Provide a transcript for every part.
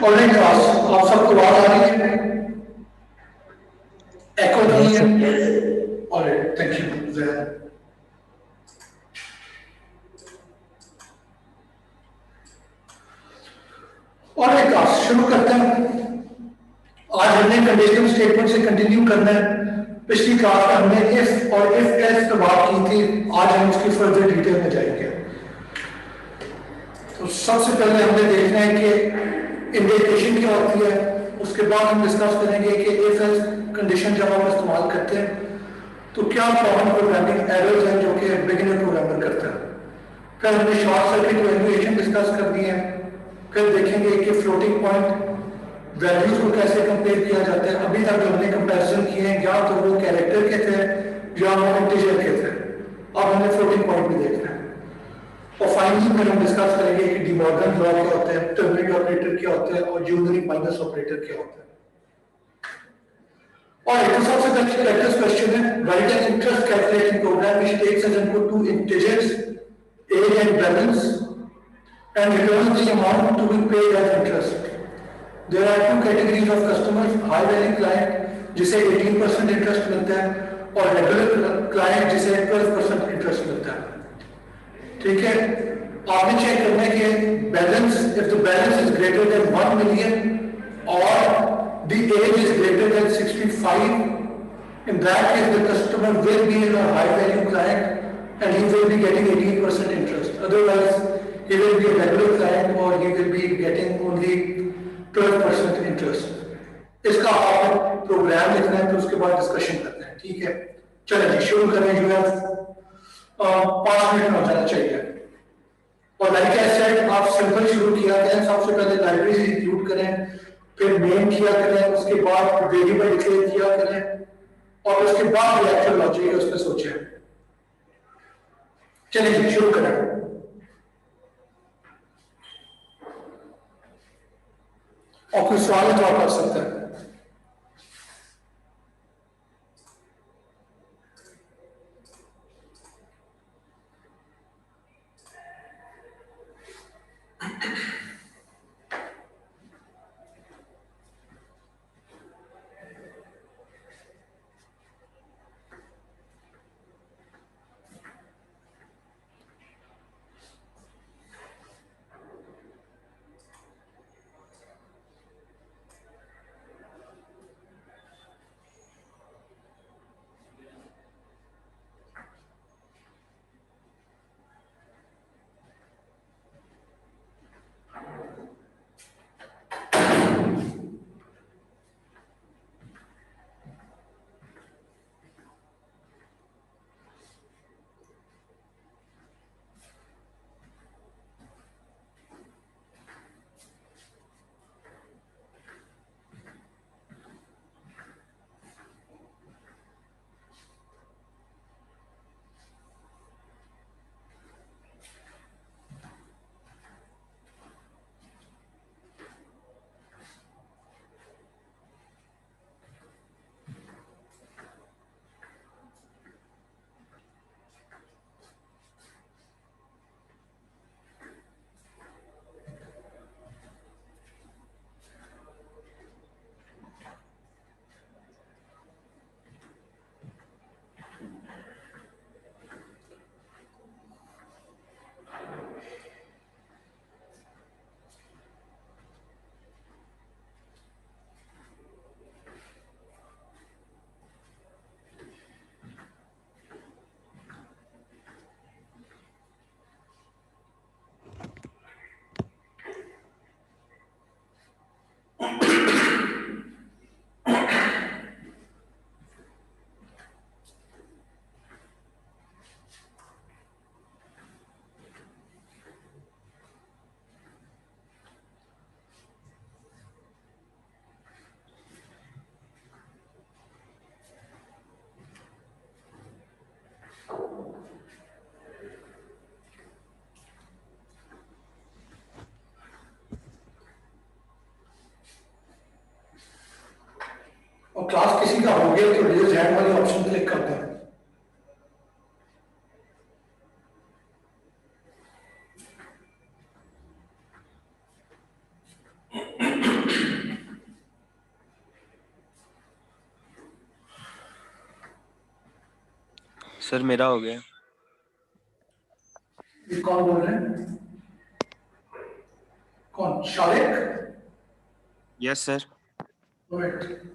Online class आप सबको आवाज आ रही है? एको नहीं है? Alright, thank you. Online class शुरू करते हैं। आज हमने कंडीशनल स्टेटमेंट से कंटिन्यू करना है। पिछली क्लास में हमने इफ और इफ एल्स पे बात की थी। आज हम उसकी फर्दर डिटेल में जाएंगे। तो सबसे पहले हमने देखना है कि इंडेंटेशन क्या होती है। उसके बाद हम डिस्कस करेंगे कि इफ एल्स कंडीशन जब हम इस्तेमाल करते हैं तो क्या कॉमन प्रोग्रामिंग एरर्स हैं जो कि बिगिनर प्रोग्रामर करता है। फिर हमने शॉर्ट सर्किट वैल्यूएशन डिस्कस कर दी है। फिर देखेंगे कि फ्लोटिंग पॉइंट वैल्यूज को कैसे कंपेयर किया जाता है। अभी तक हमने कंपैरिजन किए हैं, या तो वो कैरेक्टर के थे या वो इंटीजर के थे। अब हमें फ्लोटिंग पॉइंट भी देखना है। और फाइनली फिर हम डिस्कस करेंगे कि डी मॉर्गन लॉ क्या होता है, टर्मिनेट ऑपरेटर क्या होता है और यूनिट माइनस ऑपरेटर क्या होता है। और तो सबसे पहले प्रैक्टिस क्वेश्चन है, write an interest calculating program which takes as input two integers age and balance and return the amount to be paid as interest. There are two categories of customers, high value client जिसे 18% interest मिलता है और regular client जिसे 12% interest मिलता है। ठीक है, आपने चेक करना है कि balance, if the balance is greater than 1 million or the age is greater than 65, in that case the customer will be a high value client and he will be getting 18% interest. Otherwise he will be a regular client or he will be getting only 12% interest. इसका आप programme लिखना है तो उसके बाद discussion करते हैं। ठीक है, चलिए जी शुरू करें। जो है 5 मिनट में हो जाना चाहिए। और लाइक आई सेड, आप सिंपल शुरू किया करें। सबसे पहले लाइब्रेरी इंक्लूड करें, फिर मेन किया करें, उसके बाद वेरिएबल डिक्लेयर किया करें और उसके बाद रिएक्शन लॉजिक है उस पर सोचें। चलिए शुरू करें। और कोई सवाल है तो आप कर सकते हैं। और क्लास किसी का हो गया तो रेज हैंड वाले ऑप्शन क्लिक करते हैं। सर मेरा हो गया। ये कौन बोल रहे हैं? कौन? Shariq? Yes sir. Wait.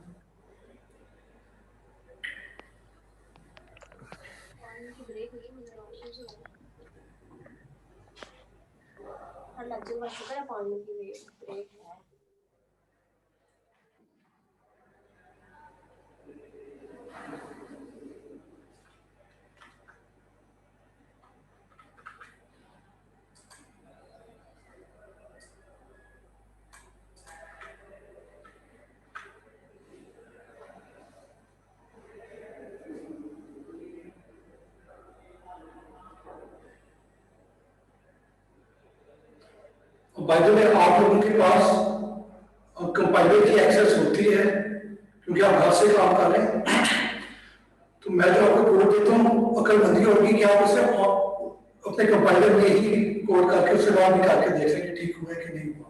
By the way, आप लोगों के पास कंपाइलर की एक्सेस होती है क्योंकि आप घर से काम कर रहे हैं। तो मैं जो आपको कोड देता हूँ, अकलमंदी होगी कि आप उसे अपने कंपाइलर में ही कोड करके उसे बाहर निकाल के देख लें कि ठीक हुआ है कि नहीं हुआ।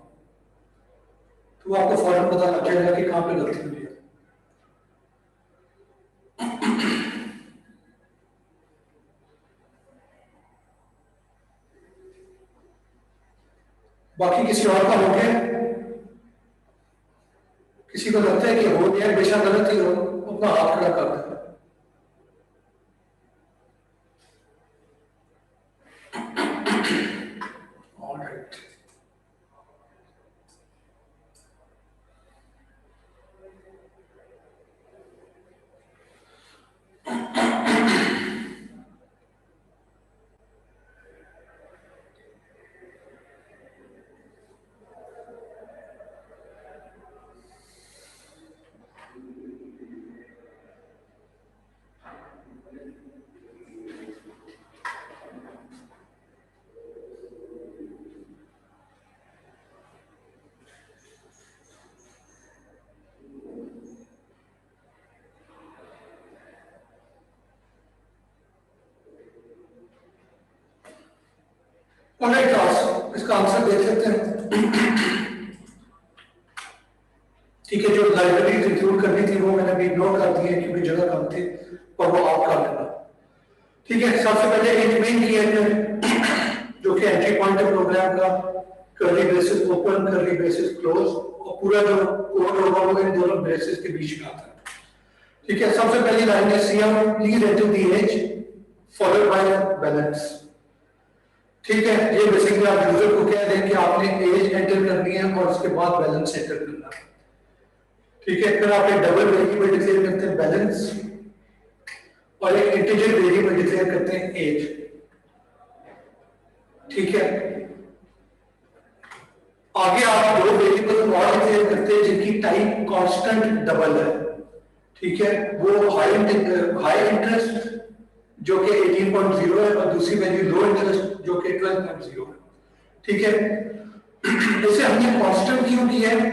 तो आपको फौरन पता लग जाएगा कि कहाँ पे गलती हुई है। बाकी किसी और का हो गया? किसी को लगता है कि हो गया, बेशक गलत ही हो, अपना हाथ खड़ा कर देता। ऑलराइट, क्लास इसका आंसर देख लेते हैं। ठीक है, जो लाइब्रेरीज इंक्लूड करनी थी वो मैंने भी इग्नोर कर दी है क्योंकि जगह कम थी, और वो आप कर लेना। ठीक है, सबसे पहले एक मेन की है जो कि एंट्री पॉइंट है प्रोग्राम का, curly braces open, curly braces close, और पूरा जो कोड होगा वो इन दोनों ब्रेसेस के बीच में आता है। ठीक है, सबसे पहली लाइन है CM please enter the age followed by balance. ठीक है, ये बेसिकली आप यूजर को कह दें कि आपने एज एंटर करनी है और उसके बाद बैलेंस एंटर करना है। ठीक है, फिर आप एक डबल वेरिएबल डिक्लेयर करते हैं बैलेंस, और एक इंटीजर वेरिएबल डिक्लेयर करते हैं एज। ठीक है, आगे आप दो वेरिएबल और डिक्लेयर करते हैं जिनकी टाइप कांस्टेंट डबल है। ठीक है, वो हाई इंटरेस्ट जो कि 18.0 है और दूसरी वैल्यू लो इंटरेस्ट जो कि 12.0 है। ठीक है, इसे हमने कांस्टेंट क्यों किया है?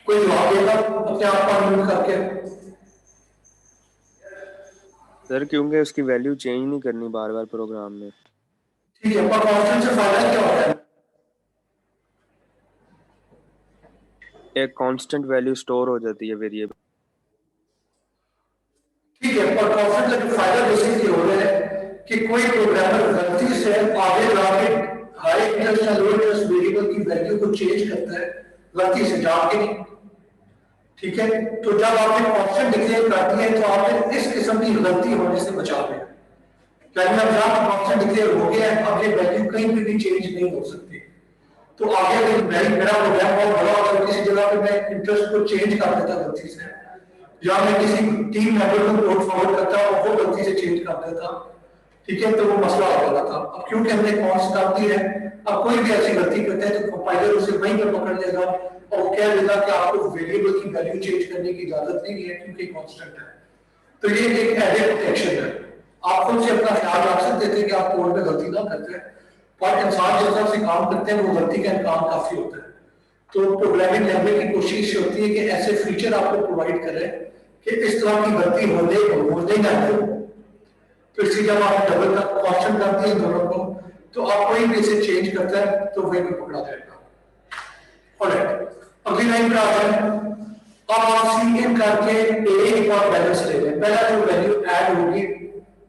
कोई जवाब देगा अपने आप को अनम्यूट करके? सर क्योंकि उसकी वैल्यू चेंज नहीं करनी बार बार प्रोग्राम में। ठीक है, पर कांस्टेंट से फायदा क्या होता है? एक कांस्टेंट वैल्यू स्टोर हो जाती है वेरिएबल। ठीक है, पर कांस्टेंट का जो फायदा बेसिकली हो रहा है कि कोई प्रोग्रामर गलती से आगे जाके हाई इंटरेस्ट या लो इंटरेस्ट वेरिएबल की वैल्यू को चेंज करता है, गलती से जाके नहीं। ठीक है, तो जब आपने कांस्टेंट डिक्लेयर कर दिया तो आपने इस किस्म की गलती होने से बचा लिया। लेकिन अब जब कांस्टेंट डिक्लेयर हो गया है, अब ये वैल्यू कहीं भी चेंज नहीं हो सकती। तो आगे अगर मेरा प्रोग्राम बहुत बड़ा होगा, किसी जगह पे मैं इंटरेस्ट को चेंज कर देता गलती से, या मैं किसी टीम मेंबर को पोर्ट फॉरवर्ड करता और वो गलती से चेंज कर देता, ठीक है, तो वो मसला हो जाता था। अब क्योंकि हमने कॉन्स्ट कर दी है, अब कोई भी ऐसी गलती करता है तो कंपाइलर उसे वहीं पर पकड़ लेगा और वो कह देगा कि आपको वेरिएबल की वैल्यू चेंज करने की इजाजत नहीं है क्योंकि कांस्टेंट है। तो ये एक एडेड प्रोटेक्शन है। आप खुद से अपना ख्याल रख सकते थे कि आप कोड में गलती ना करते हैं, पर इंसान जिस तरह से काम करते हैं वो गलती का इम्कान काफी होता है। तो प्रोग्रामिंग लैंग्वेज की कोशिश होती है कि ऐसे फीचर आपको प्रोवाइड करें कि इस तरह की गलती होने ना हो। तो इसलिए जब आप डबल का क्वेश्चन करते हैं दोनों को, तो आप कोई भी इसे चेंज करता है तो वही पे पकड़ा जाएगा। ऑलराइट, अगली लाइन पे आते हैं। अब आप सी इन करके एज और बैलेंस ले लें। पहला जो वैल्यू ऐड होगी,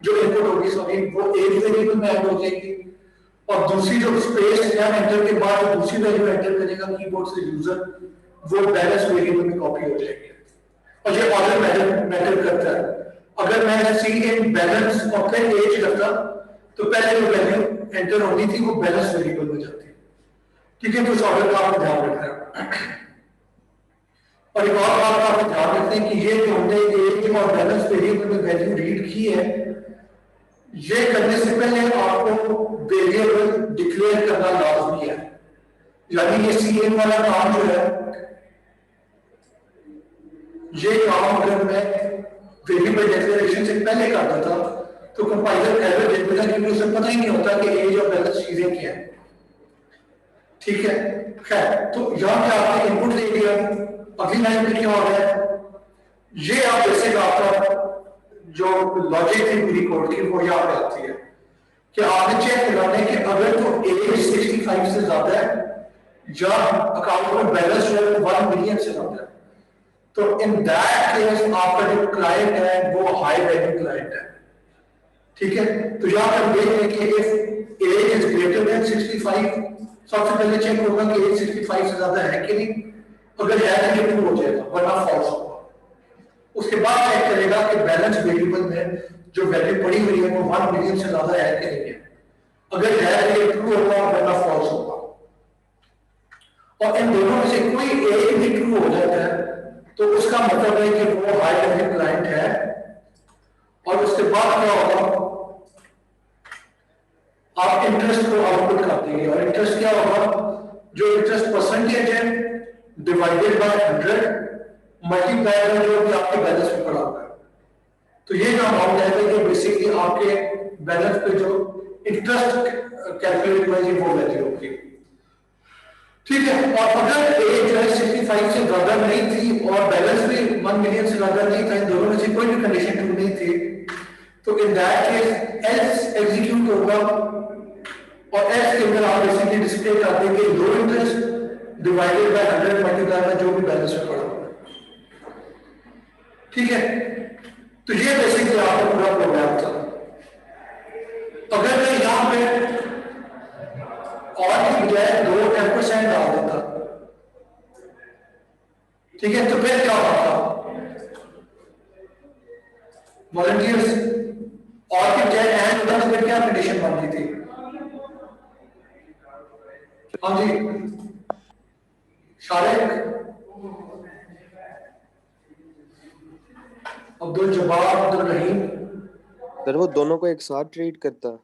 जो इनपुट होगी सॉरी, वो एज वेरिएबल में ऐड हो जाएगी, और दूसरी जो स्पेस या एंटर के बाद जो दूसरी वैल्यू एंटर करेगा कीबोर्ड से यूजर, वो बैलेंस वेरिएबल में कॉपी हो जाएगी। और ये ऑर्डर मैटर करता है। अगर मैं सी इन बैलेंस और फिर एज करता तो पहले जो वैल्यू एंटर होनी थी वो बैलेंस वेरिएबल में जाती। ठीक है, तो उस ऑर्डर का आपको ध्यान रखना है। और एक और बात आपको ध्यान रखते हैं कि ये जो हमने एज और बैलेंस वेरिएबल में वैल्यू रीड की है, ये करने से पहले आपको वेरिएबल डिक्लेयर करना लाजमी है। यानी ये सी इन वाला काम जो है, ये काम अगर मैं वेरिएबल डिक्लेरेशन से पहले कर देता तो कंपाइलर एरर दे देगा, क्योंकि उसे पता ही नहीं होता कि एज और बैलेंस चीजें क्या है। ठीक है, खैर, तो यहां पे आपने इनपुट दे दिया। अगली लाइन पे क्या हो रहा है, ये आप बेसिक आपका जो लॉजिक थी पूरी कोड की वो यहाँ पे आती है कि आपने चेक करना है कि अगर तो एज 65 से ज्यादा है या अकाउंट में बैलेंस जो है 1 मिलियन से ज्यादा है, तो इन दैट केस आपका जो क्लाइंट है वो हाई वैल्यू क्लाइंट है। ठीक है, तो यहाँ पर देख रहे हैं कि if age is greater than 65, सबसे पहले चेक होगा कि एज 65 से ज्यादा है कि नहीं। अगर है तो ये ट्रू हो जाएगा, वरना फॉल्स होगा। उसके बाद चेक करेगा कि बैलेंस वेरिएबल में जो वैल्यू पड़ी हुई है वो 1 मिलियन से ज्यादा है कि नहीं है। अगर है तो ये ट्रू होगा, वरना फॉल्स होगा। और इन दोनों में से कोई एक भी ट्रू हो जाता है तो उसका मतलब है कि वो हाई वैल्यू क्लाइंट है। और उसके बाद क्या होगा, आप इंटरेस्ट को आउटपुट कर देंगे। और इंटरेस्ट क्या होगा, जो इंटरेस्ट परसेंटेज है डिवाइडेड बाय 100 मल्टीप्लाई बाय जो भी आपके बैलेंस पे पड़ा हुआ है। तो ये जो अमाउंट है ये बेसिकली आपके बैलेंस पे जो इंटरेस्ट कैलकुलेट हुआ है वो वैल्यू होगी। ठीक है, और अगर एज जो है 65 से ज्यादा नहीं थी और बैलेंस भी 1 मिलियन से ज्यादा नहीं था, इन दोनों में से कोई भी कंडीशन ट्रू नहीं थी, तो in that case else execute होगा। और एल्स के अंदर आप बेसिकली डिस्प्ले कर देंगे लो interest divided by 100 multiply by जो भी बैलेंस में पड़ा हुआ है। ठीक है, तो ये बेसिकली आपका पूरा प्रोग्राम था। अगर मैं यहां पे और की बजाय 2% डाल देता, ठीक है, तो फिर क्या होता, वॉलंटियर्स और की बजाय एंड होता तो फिर क्या कंडीशन बनती थी? हाँ जी शारिक, अब्दुल जब्बार, अब्दुल रहीम। सर वो दोनों को एक साथ ट्रीट करता है।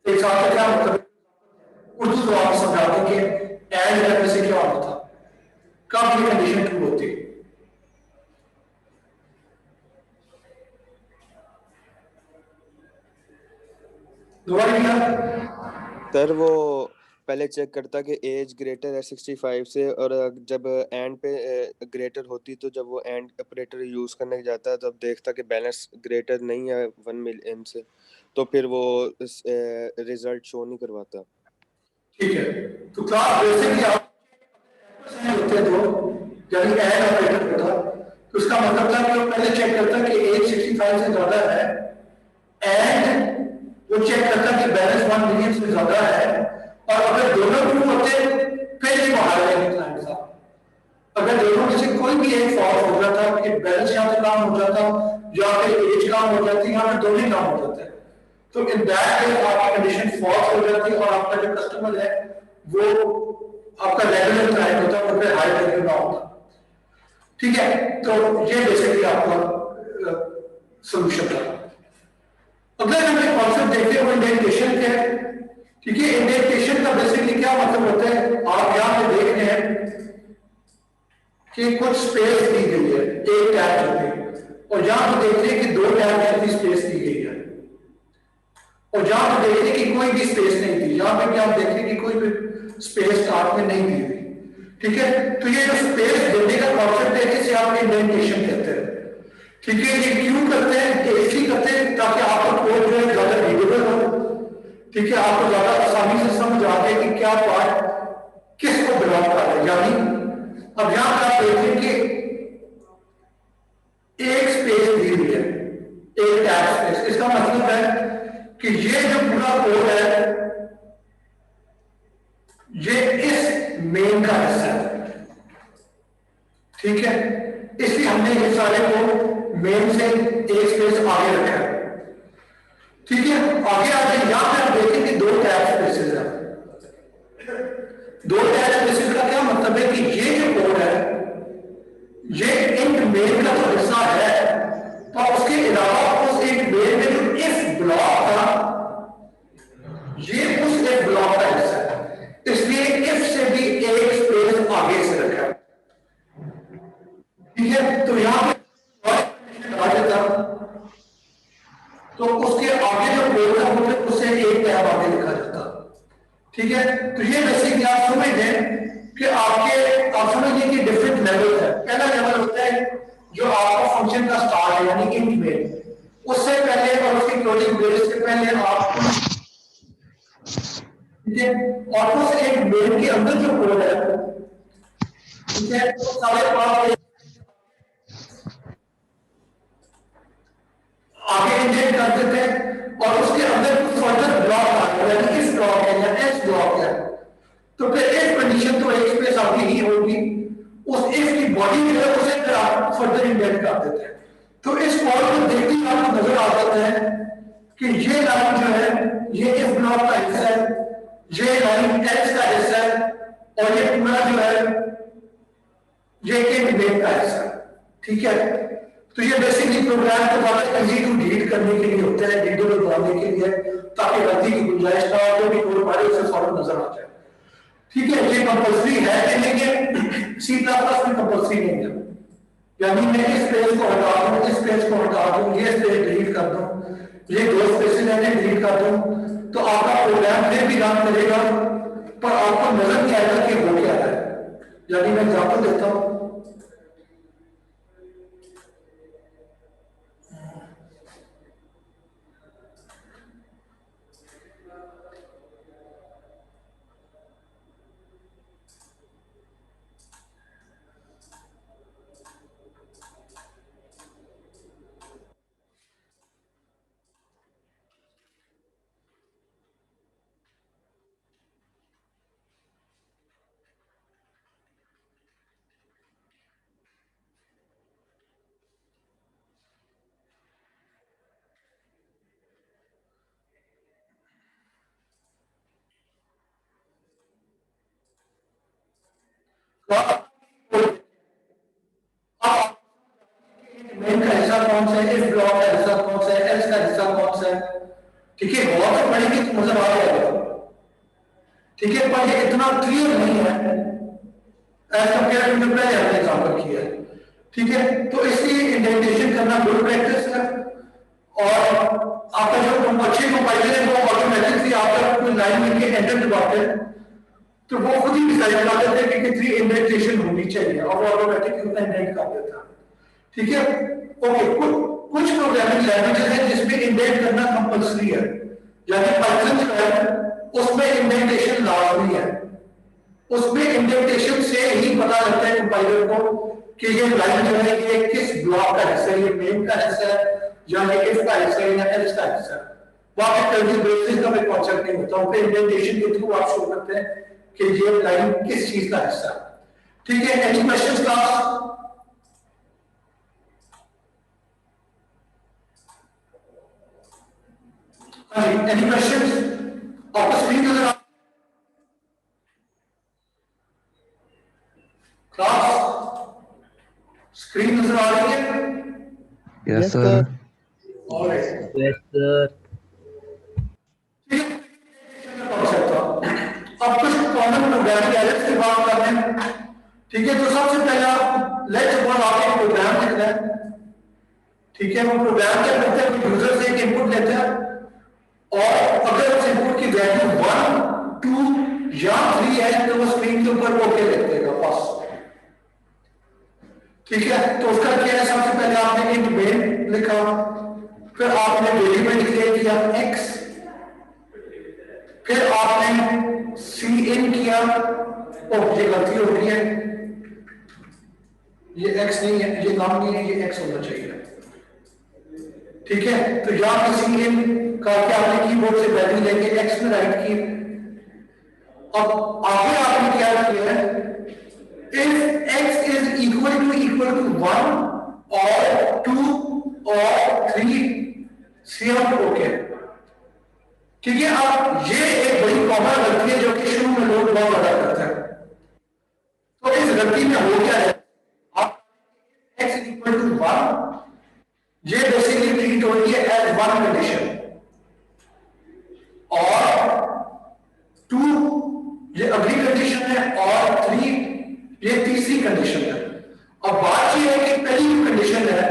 एक साथ का क्या मतलब, उर्दू तो आप समझाते कि एंड करने से क्या होता था, कब ये कंडीशन ट्रू होती? दोबारा क्या? सर वो पहले चेक करता कि एज ग्रेटर है 65 से, और जब एंड पे ग्रेटर होती तो जब वो एंड ऑपरेटर यूज करने जाता है तब देखता कि बैलेंस ग्रेटर नहीं है 1 मिलियन से, तो फिर वो रिजल्ट शो नहीं करवाता। ठीक है, तो क्लास बेसिकली आप होते हैं दो, यानी एंड ऑपरेटर होता, तो उसका मतलब था कि वो पहले चेक करता कि एज 65 से ज्यादा है, एंड वो चेक करता कि बैलेंस 1 मिलियन से ज्यादा है, और अगर दोनों ट्रू होते फिर ये बाहर आएंगे क्लाइंट साहब। अगर दोनों में से कोई भी एक फॉल्स हो जाता कि बैलेंस यहाँ पे काम हो जाता या फिर एज काम हो जाती, यहाँ पे दोनों ही काम हो जाते हैं, तो इन दैट केस आपकी कंडीशन फॉल्स हो जाती है और आपका जो कस्टमर है वो आपका रेगुलर क्लाइंट होता है और फिर हाई वैल्यू ना होता। ठीक है, तो ये बेसिकली आपका सॉल्यूशन था। अगर हम एक कॉन्सेप्ट देखते हैं वो इंडेंटेशन क्या है। ठीक है, इंडेंटेशन का बेसिकली क्या मतलब होता है, आप यहां पे देख रहे हैं कि कुछ स्पेस दी गई है एक टैब पे, और यहां पे देख रहे हैं कि 2 टैब की स्पेस दी गई है, और जहां पे देख रहे हैं कि कोई भी स्पेस नहीं दी, यहां पे क्या देख रहे हैं कि कोई भी स्पेस स्टार्ट में नहीं दी हुई। ठीक है, तो ये जो स्पेस देने का कॉन्सेप्ट है इसे आप इंडेंटेशन कहते हैं। ठीक है, ये क्यों करते हैं, इसलिए करते हैं ताकि आपका कोड जो है ज्यादा रीडेबल हो। ठीक है, आपको ज्यादा आसानी से समझ आ जाए कि क्या पार्ट किसको बिलोंग कर रहा है। यानी अब यहां पर आप देखें कि ये जो पूरा कोड है ये इस मेन का हिस्सा है, ठीक है। इसलिए हमने ये सारे को मेन से एक स्पेस आगे रखा है, ठीक है। आगे आगे यहां पे हम देखेंगे दो टैब स्पेसेस है। दो टैब स्पेसेस का क्या मतलब है कि ये जो कोड है ये इंट मेन का जो हिस्सा है, तो उसके अलावा उस इंट मेन में जो इफ ब्लॉक था ये उस इफ ब्लॉक का हिस्सा है, इसलिए इफ से भी एक स्पेस आगे से रखा है, ठीक है। तो यहां पे था तो उसके आगे जो कोड था वो उससे एक टैब आगे लिखा जाता, ठीक है। तो ये बेसिकली आप समझ लें कि आप समझिए कि डिफरेंट लेवल है। पहला लेवल होता है जो आपका फंक्शन का स्टार्ट है यानी इंट मेन, उससे पहले और उसकी क्लोजिंग ब्रेस के पहले आप, ठीक है, और उस इंट मेन के अंदर जो कोड है, ठीक है, तो सारे पास आगे इंजेक्ट कर देते हैं और उसके अंदर कुछ फर्दर ब्लॉक आ गया यानी इस ब्लॉक है या एस ब्लॉक है, तो फिर इफ कंडीशन तो एक स्पेस आगे ही होगी, उस इफ की बॉडी जो है उसे फिर आप फर्दर इंजेक्ट कर देते हैं। तो इस कोड को देखते ही आपको नजर आ जाता है कि ये लाइन जो है ये इफ ब्लॉक का हिस्सा है, ये लाइन एस का हिस्सा है और ये पूरा जो है ये इंट मेन का हिस्सा है, ठीक है। तो ये बेसिकली प्रोग्राम को बहुत इजी टू रीड करने के लिए होता है, रीडेबल बनाने के लिए, ताकि गलती की गुंजाइश ना हो, जो भी कोड पढ़े उसे फौरन नजर आ जाए, ठीक है। ये कंपल्सरी है कि लेकिन सी प्लस प्लस में कंपल्सरी नहीं है, यानी मैं इस पेज को हटा दूं, इस पेज को हटा दूं, ये पेज डिलीट कर दूं, ये दो स्पेसेस मैंने डिलीट कर दूं, तो आपका प्रोग्राम फिर भी रन करेगा पर आपको नजर नहीं आएगा कि हो क्या है। यानी मैं एग्जांपल देता हूं, मेन का हिस्सा कौन सा है, इफ ब्लॉक का हिस्सा कौन सा है, एल्स का हिस्सा कौन सा है, ठीक है। बहुत तो पढ़ेंगे तो नजर आ जाएगा, ठीक है, पर ये इतना क्लियर नहीं है एज कंपेयर टू पहले हमने एग्जांपल किया है, ठीक है। तो इसलिए इंडेंटेशन करना गुड प्रैक्टिस है और आपका जो अच्छे कंपाइलर है वो ऑटोमेटिकली आपका कोई लाइन लिख के एंटर दबाते हैं तो वो खुद ही डिसाइड कर देते हैं कि कितनी इंडेंटेशन होनी चाहिए और वो ऑटोमेटिकली उतना इंडेंट कर देता है, ठीक है। ओके, कुछ प्रोग्रामिंग लैंग्वेजेस हैं जिसमें इंडेंट करना कंपल्सरी है, यानी पाइथन जो है उसमें इंडेंटेशन लाजमी है, उसमें इंडेंटेशन से ही पता लगता है कंपाइलर को कि ये लाइन जो है ये किस ब्लॉक का हिस्सा है, ये मेन का हिस्सा है या ये इफ का हिस्सा है या एल्स का हिस्सा है। वहां पे कर्ली ब्रेसेस का भी कॉन्सेप्ट नहीं होता, उनके इंडेंटेशन के थ्रू आप शो करते हैं कि ये लाइन किस चीज का हिस्सा है, ठीक है। Any questions class? Any questions? आपको स्क्रीन नजर आ क्लास स्क्रीन नजर आ रही है? Yes sir. Alright, yes sir. अब कुछ कॉमन प्रोग्रामिंग एरर्स की बात करते हैं, ठीक है। तो सबसे पहला लेट्स सपोज आप एक प्रोग्राम लिख रहे हैं, ठीक है। वो प्रोग्राम क्या करते हैं, यूजर से एक इनपुट लेते हैं और अगर उस इनपुट की वैल्यू 1, 2 या 3 है तो वो स्क्रीन के ऊपर ओके लिख देगा बस, ठीक है। तो उसका क्या है, सबसे पहले आपने इंट मेन लिखा, फिर आपने वेरिएबल डिक्लेयर किया x, फिर आपने सी इन किया, ये गलती हो गई है, ये x नहीं है, ये नाम नहीं है, ये x होना चाहिए, ठीक है। तो यहां पे सी इन कहा कि आपने कीबोर्ड से वैल्यू लेके एक्स में राइट की। अब आगे आपने क्या किया है, if x is equal to 1 or 2 or 3 cout okay. ठीक है, अब ये एक बड़ी कॉमन गलती है जो कि शुरू में लोग बहुत ज्यादा करते हैं। तो इस गलती में हो क्या है, आप x is equal to 1 ये बेसिकली ट्रीट हो रही है एज वन कंडीशन, और 2 ये अगली कंडीशन है, और 3 ये तीसरी कंडीशन है। अब बात ये है कि पहली जो कंडीशन है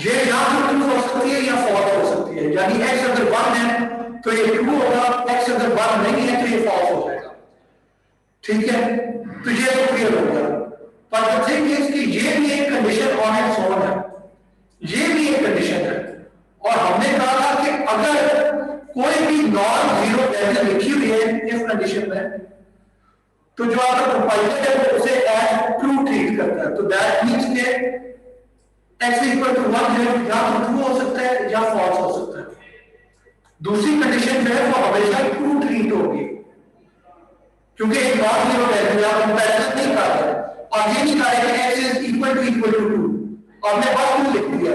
ये या तो ट्रू हो सकती है या फॉल्स हो सकती है, यानी x अगर 1 है तो ये ट्रू होगा, x अगर 1 नहीं है तो ये फॉल्स हो जाएगा। ठीक है, तो ये तो क्लियर हो गया। पर द थिंग इज कि ये भी एक कंडीशन ऑन इट्स ओन है, ये भी एक कंडीशन है, और हमने कहा था कि अगर कोई भी नॉन जीरो वैल्यू लिखी हुई है इस कंडीशन में तो जो आपका कंपाइलर है वो उसे एज ट्रू ट्रीट करता है। तो दैट मींस के x इक्वल टू 1 है, या तो ट्रू हो सकता है या फॉल्स हो सकता है। दूसरी कंडीशन जो है वो हमेशा ट्रू ट्रीट होगी, क्योंकि एक नॉन जीरो वैल्यू आप कंपैरिजन नहीं कर रहे और ये नहीं कह रहे कि x इज इक्वल टू 2 और मैं बस 2 लिख दिया।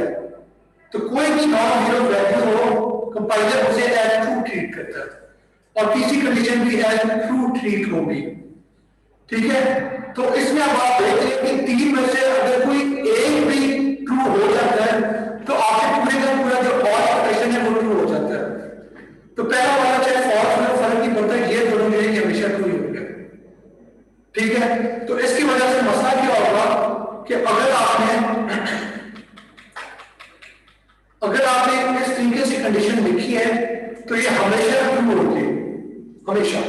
तो कोई भी नॉन जीरो वैल्यू हो कंपाइलर उसे एज ट्रू ट्रीट करता है, और तीसरी कंडीशन भी एज ट्रू ट्रीट होगी। ठीक है, तो इसमें अब आप देख रहे हैं कि 3 में से अगर कोई एक भी ट्रू हो जाता है तो आपके पूरे का पूरा जो और ऑपरेशन है वो ट्रू हो जाता है। तो पहला वाला चाहे फॉल्स में फर्क नहीं पड़ता, ये दोनों जो है ये हमेशा ट्रू ही होंगे। ठीक है, तो इसकी वजह से मसला क्या होगा कि अगर आपने इस तरीके से कंडीशन लिखी है तो ये हमेशा ट्रू होगी, हमेशा।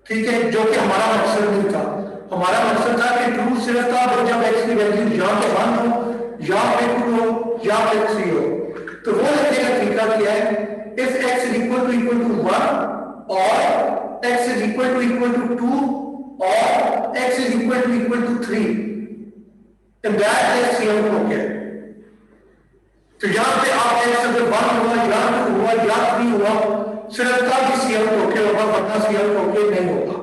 ठीक है, जो कि हमारा मकसद नहीं था। हमारा मकसद था कि ट्रू सिर्फ था जब x की वैल्यू या तो 1 हो या फिर 2 हो या फिर 3 हो। तो वो लिखने का तरीका क्या है, if x is equal to 1 और x is equal to 2 और x is equal to 3 in that case cout हो गया। तो यहां पे आप x अगर 1 हुआ या 2 हुआ या 3 हुआ सिर्फ का भी सी आउट ओके होगा, वरना सी आउट ओके नहीं होगा।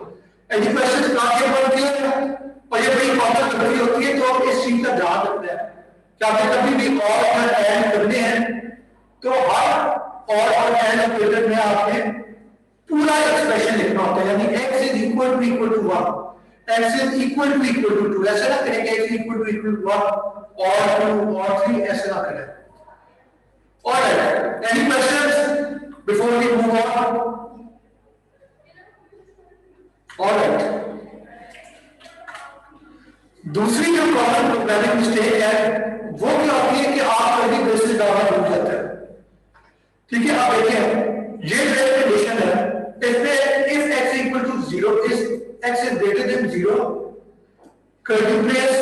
एनी क्वेश्चंस काफी बन गया और ये बड़ी कॉमन गलती होती है, तो इस चीज का ध्यान रखना है कि आपने कभी भी और एंड करने हैं तो हर और एंड ऑपरेटर में आपने पूरा एक्सप्रेशन लिखना होता है, यानी x is equal to 1, x is equal to 2, ऐसे ना करेंगे x is equal to 1 और 2 और 3 ऐसे ना करें। Alright, any questions before we move on? Alright, दूसरी जो कॉमन प्रोग्रामिंग मिस्टेक है वो क्या होती है कि आप कभी बेसिस डालना भूल जाते हैं। ठीक है, आप देखिए ये जो कंडीशन है इसमें if x equal to 0 is x is greater than 0 curly brace,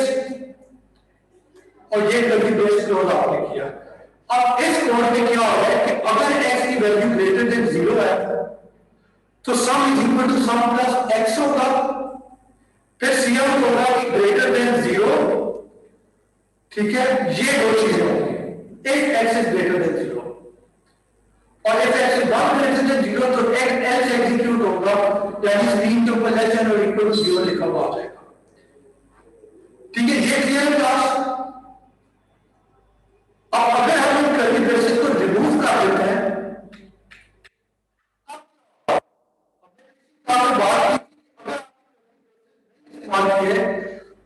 और ये कर्ली ब्रेस क्लोज आपने किया। अब इस कोड में क्या हो रहा है कि अगर x की वैल्यू ग्रेटर देन 0 है तो sum is equal to sum plus x होगा, फिर सी आउट होगा कि ग्रेटर देन 0। ठीक है, ये दो चीजें होंगी, if x is greater than 0 और if x is not greater than 0 तो else एग्जीक्यूट होगा, यानी स्क्रीन के ऊपर लेस देन और इक्वल टू 0 लिखा हुआ आ जाएगा। ठीक है, ये क्लियर है क्लास? अब अगर हम इन कर्ली ब्रेसेस को रिमूव कर देते हैं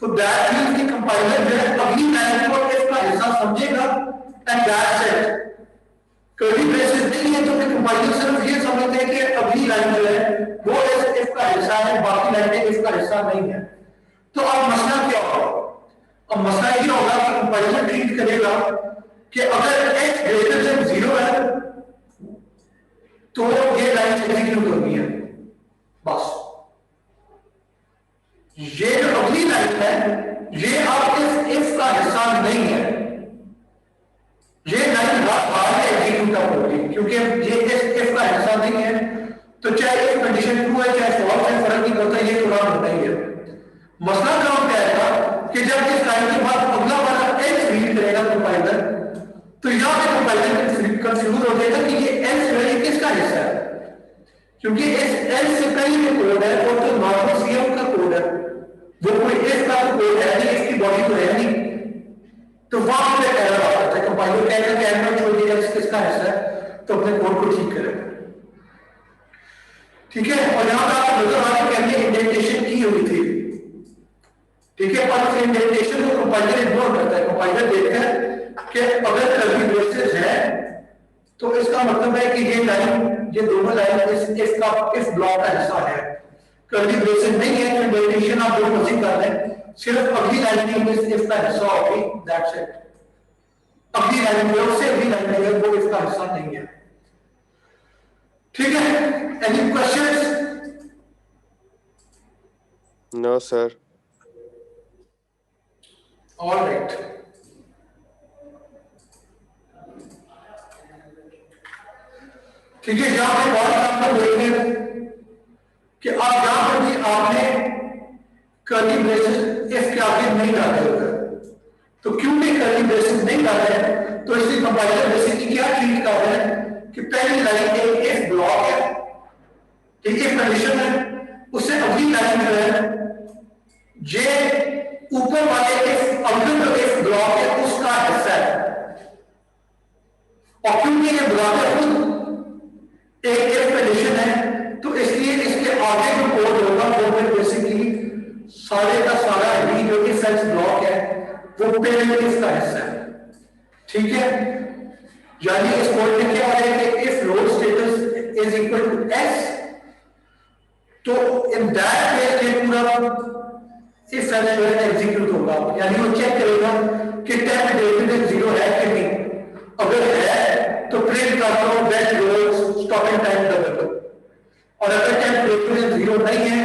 तो दैट मींस कि कंपाइलर जो है अगली लाइन को इसका हिस्सा समझेगा and that's it. Curly braces नहीं है तो फिर कंपाइलर सिर्फ ये समझते हैं कि अगली लाइन जो है वो इस इफ का हिस्सा है, बाकी लाइनें इफ का हिस्सा नहीं है। तो अब मसला क्या होगा? अब मसला ये होगा कि कंपाइलर ट्रीट करेगा कि अगर x ग्रेटर देन 0 है तो ये लाइन एग्जीक्यूट होनी है बस। ये जो अगली लाइन है ये अब इफ का हिस्सा नहीं है, ये लाइन बाद में एग्जीक्यूट होगी क्योंकि ये इफ का हिस्सा नहीं है। तो चाहे इफ कंडीशन ट्रू है चाहे फॉल्स है फर्क नहीं पड़ता, ये थोड़ा होता ही है। मसला कहां पे आएगा कि जब इस लाइन के बाद अगला वाला x रीड करेगा कंपाइलर तो यहाँ पे कंपाइलर कंफ्यूज हो जाएगा कि ये एल जो है किसका हिस्सा है, क्योंकि इस एल से पहले जो कोड है वो तो नॉर्मल सीएम का कोड है, वो कोई इस का कोड है नहीं, इसकी बॉडी तो है नहीं, तो वहां पे एरर आता है। कंपाइलर कहेगा कि एरर छोड़ दिया किसका हिस्सा है, तो अपने कोड को ठीक करेगा। ठीक है, और यहां पर आप नजर आ रहे हैं इंडेंटेशन की हुई थी। ठीक है, पर उस इंडेंटेशन को कंपाइलर इग्नोर करता है। कंपाइलर देखता है कि अगर कर्ली ब्रेसेस है तो इसका मतलब है कि ये लाइन, ये दोनों लाइन इसका इस ब्लॉक का हिस्सा है। कर्ली ब्रेसेस नहीं है तो इंडेंटेशन आप जो मर्जी कर लें, सिर्फ अगली लाइन में इसका हिस्सा होगी, दैट्स इट। अगली लाइन में उससे अगली लाइन में वो इसका हिस्सा नहीं है। ठीक है, any questions? No sir. All right, ठीक है। यहां पे बहुत आपको देखने कि आप यहां पर भी आपने कर्ली ब्रेसेस इसके आगे नहीं डाले हुए, तो क्यों नहीं कर्ली ब्रेसेस नहीं डाले हैं, तो इसलिए कंपाइलर बेसिकली क्या ट्रीट कर रहे हैं कि पहली लाइन एक इफ ब्लॉक है, ठीक है, कंडीशन है, उससे अगली लाइन जो है जे ऊपर वाले इफ अगले इफ ब्लॉक है उसका हिस्सा है, और क्योंकि ये ब्लॉक है खुद एक कंडीशन है, तो इसलिए इसके आगे जो कोड होगा वो फिर बेसिकली सारे का सारा भी जो कि सेल्स ब्लॉक है वो पेरेंट इसका हिस्सा है। ठीक है, यानी इस कोड में क्या है कि if load status is equal to S, तो इन दैट केस ये पूरा इफ सेल्स जो है एग्जीक्यूट होगा, यानी वो चेक करेगा कि टेम्प ग्रेटर देन 0 है कि नहीं। अगर है तो प्रिंट कर दो that rose stopping time double दो, और अगर टेम्प ग्रेटर देन 0 नहीं है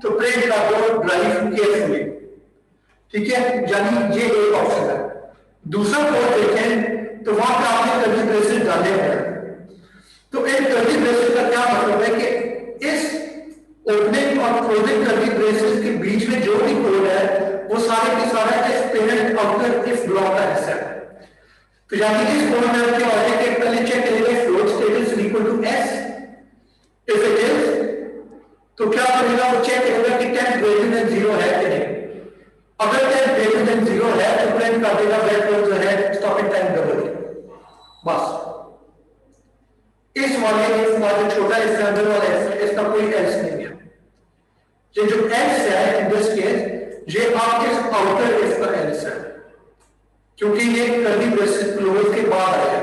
तो प्रिंट कर दो ड्राइव केयरफुली। ठीक है, यानी ये एक ऑप्शन है। दूसरा कोड देखें तो वहां पे आपने कर्ली ब्रेसेस डाले हैं, तो इन कर्ली ब्रेसेस का क्या मतलब है कि इस ओपनिंग और क्लोजिंग कर्ली ब्रेसेस के बीच में जो भी कोड है वो सारे के सारा इस पेरेंट आउटर इफ ब्लॉक का हिस्सा है। तो यानी इस कोड में क्या होगा कि पहले चेक करेगा float status is equal to S, if it is तो क्या करेगा, वो चेक करेगा कि टेम्प ग्रेटर देन 0 है कि नहीं। अगर टेम्प ग्रेटर देन 0 है तो प्रिंट कर देगा दैट रोज है स्टॉपिंग टाइम डबल। बस इस वाले इफ का जो छोटा इफ अंदर वाला इफ है इसका कोई एल्स नहीं है। ये जो एल्स है इन दिस केस ये आपके आउटर इफ का एल्स है, क्योंकि ये कर्ली ब्रेसेस क्लोज के बाद आया है।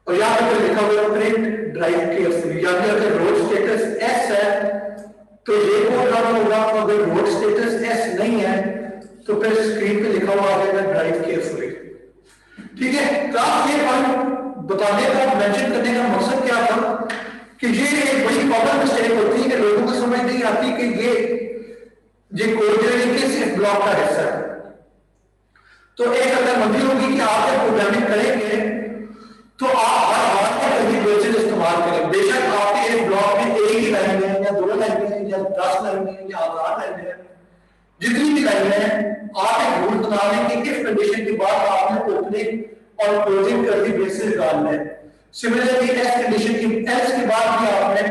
और यहां पर लिखा हुआ प्रिंट ड्राइव केयरफुली, यानी अगर रोड स्टेटस एस है तो ये कोड रन होगा, अगर रोड स्टेटस एस नहीं है तो फिर स्क्रीन पे लिखा हुआ आ जाएगा ड्राइव केयरफुली। ठीक है, क्लास ये पॉइंट बताने का मेंशन करने का मकसद क्या था कि ये एक बड़ी कॉमन मिस्टेक होती है कि लोगों को समझ नहीं आती कि ये कोड जो है किस ब्लॉक का हिस्सा है। तो एक अगर मंजिल होगी कि आप जब प्रोग्रामिंग करेंगे तो आप हर बार का कर्ली ब्रेसेस इस्तेमाल करें। बेशक आपके एक ब्लॉक में एक ही लाइन है या 2 लाइन है या 10 लाइन है या 1000 लाइन है, जितनी भी लाइन है आप एक रूल बना लें कि इफ कंडीशन के बाद आपने ओपनिंग और क्लोजिंग कर्ली ब्रेसेस डालना है। सिमिलरली एल्स कंडीशन की एल्स के बाद भी आपने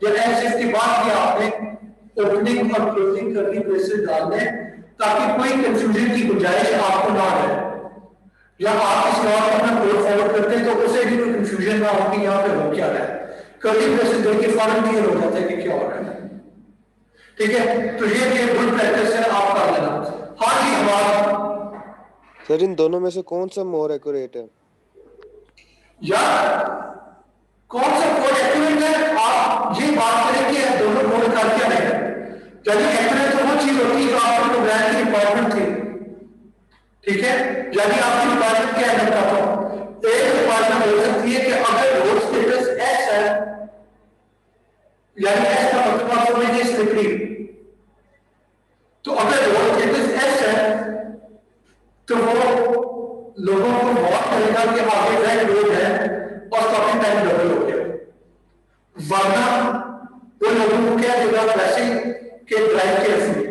या एल्स इफ के बाद भी आपने ओपनिंग और क्लोजिंग कर्ली ब्रेसेस डालने हैं, ताकि कोई कंफ्यूजन की गुंजाइश आपको ना रहे, या आप इस लॉ को अपना कोड फॉरवर्ड करते हैं तो उसे भी कोई कंफ्यूजन ना हो कि यहाँ पे हो क्या रहा है। कर्ली ब्रेसेस देख के फौरन क्लियर हो जाता है कि क्या हो रहा है। ठीक है, तो ये गुड प्रैक्टिस है, आप कर लेना। हाँ जी, हमारा सर इन दोनों में से कौन सा मोर एक्यूरेट है? यार कौन सा कोड एक्यूरेट है, आप ये बात करें कि दोनों कोड का क्या है। यानी एक्यूरेट तो वो चीज होती है जो आपको प्रोग्राम की रिक्वायरमेंट थी। ठीक है, यानी आपकी रिक्वायरमेंट क्या है बताता हूं। एक रिक्वायरमेंट हो सकती है कि अगर रोड स्टेटस एस है, यानी एस का मतलब आप समझिए स्लिपरी, तो अगर रोड स्टेटस एस है तो वो लोगों को बहुत करेगा कि आगे रेड रोड है और स्टॉपिंग टाइम डबल हो गया, वरना वो लोगों को क्या देगा वैसे के ड्राइव केयरफुली।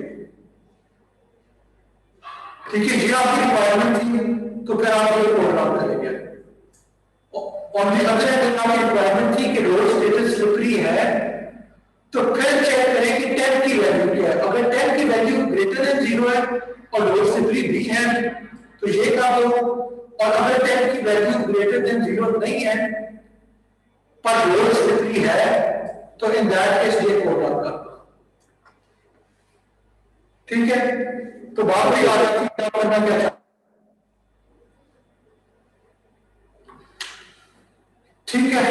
ठीक है, ये आपकी रिक्वायरमेंट थी तो फिर आप ये प्रोग्राम करेंगे। और आपकी रिक्वायरमेंट थी कि रोड स्टेटस स्लिपरी है, तो फिर चेक करें कि 10 की वैल्यू क्या है। अगर 10 की वैल्यू ग्रेटर देन 0 है और रोड स्लिपरी भी है तो ये कर दो, और अगर 10 की वैल्यू ग्रेटर देन 0 नहीं है पर रोड स्लिपरी है तो इन दैट केस ये प्रोग्राम कर दो। ठीक है, तो बात भी आ जाती है क्या करना क्या चाहते। ठीक है,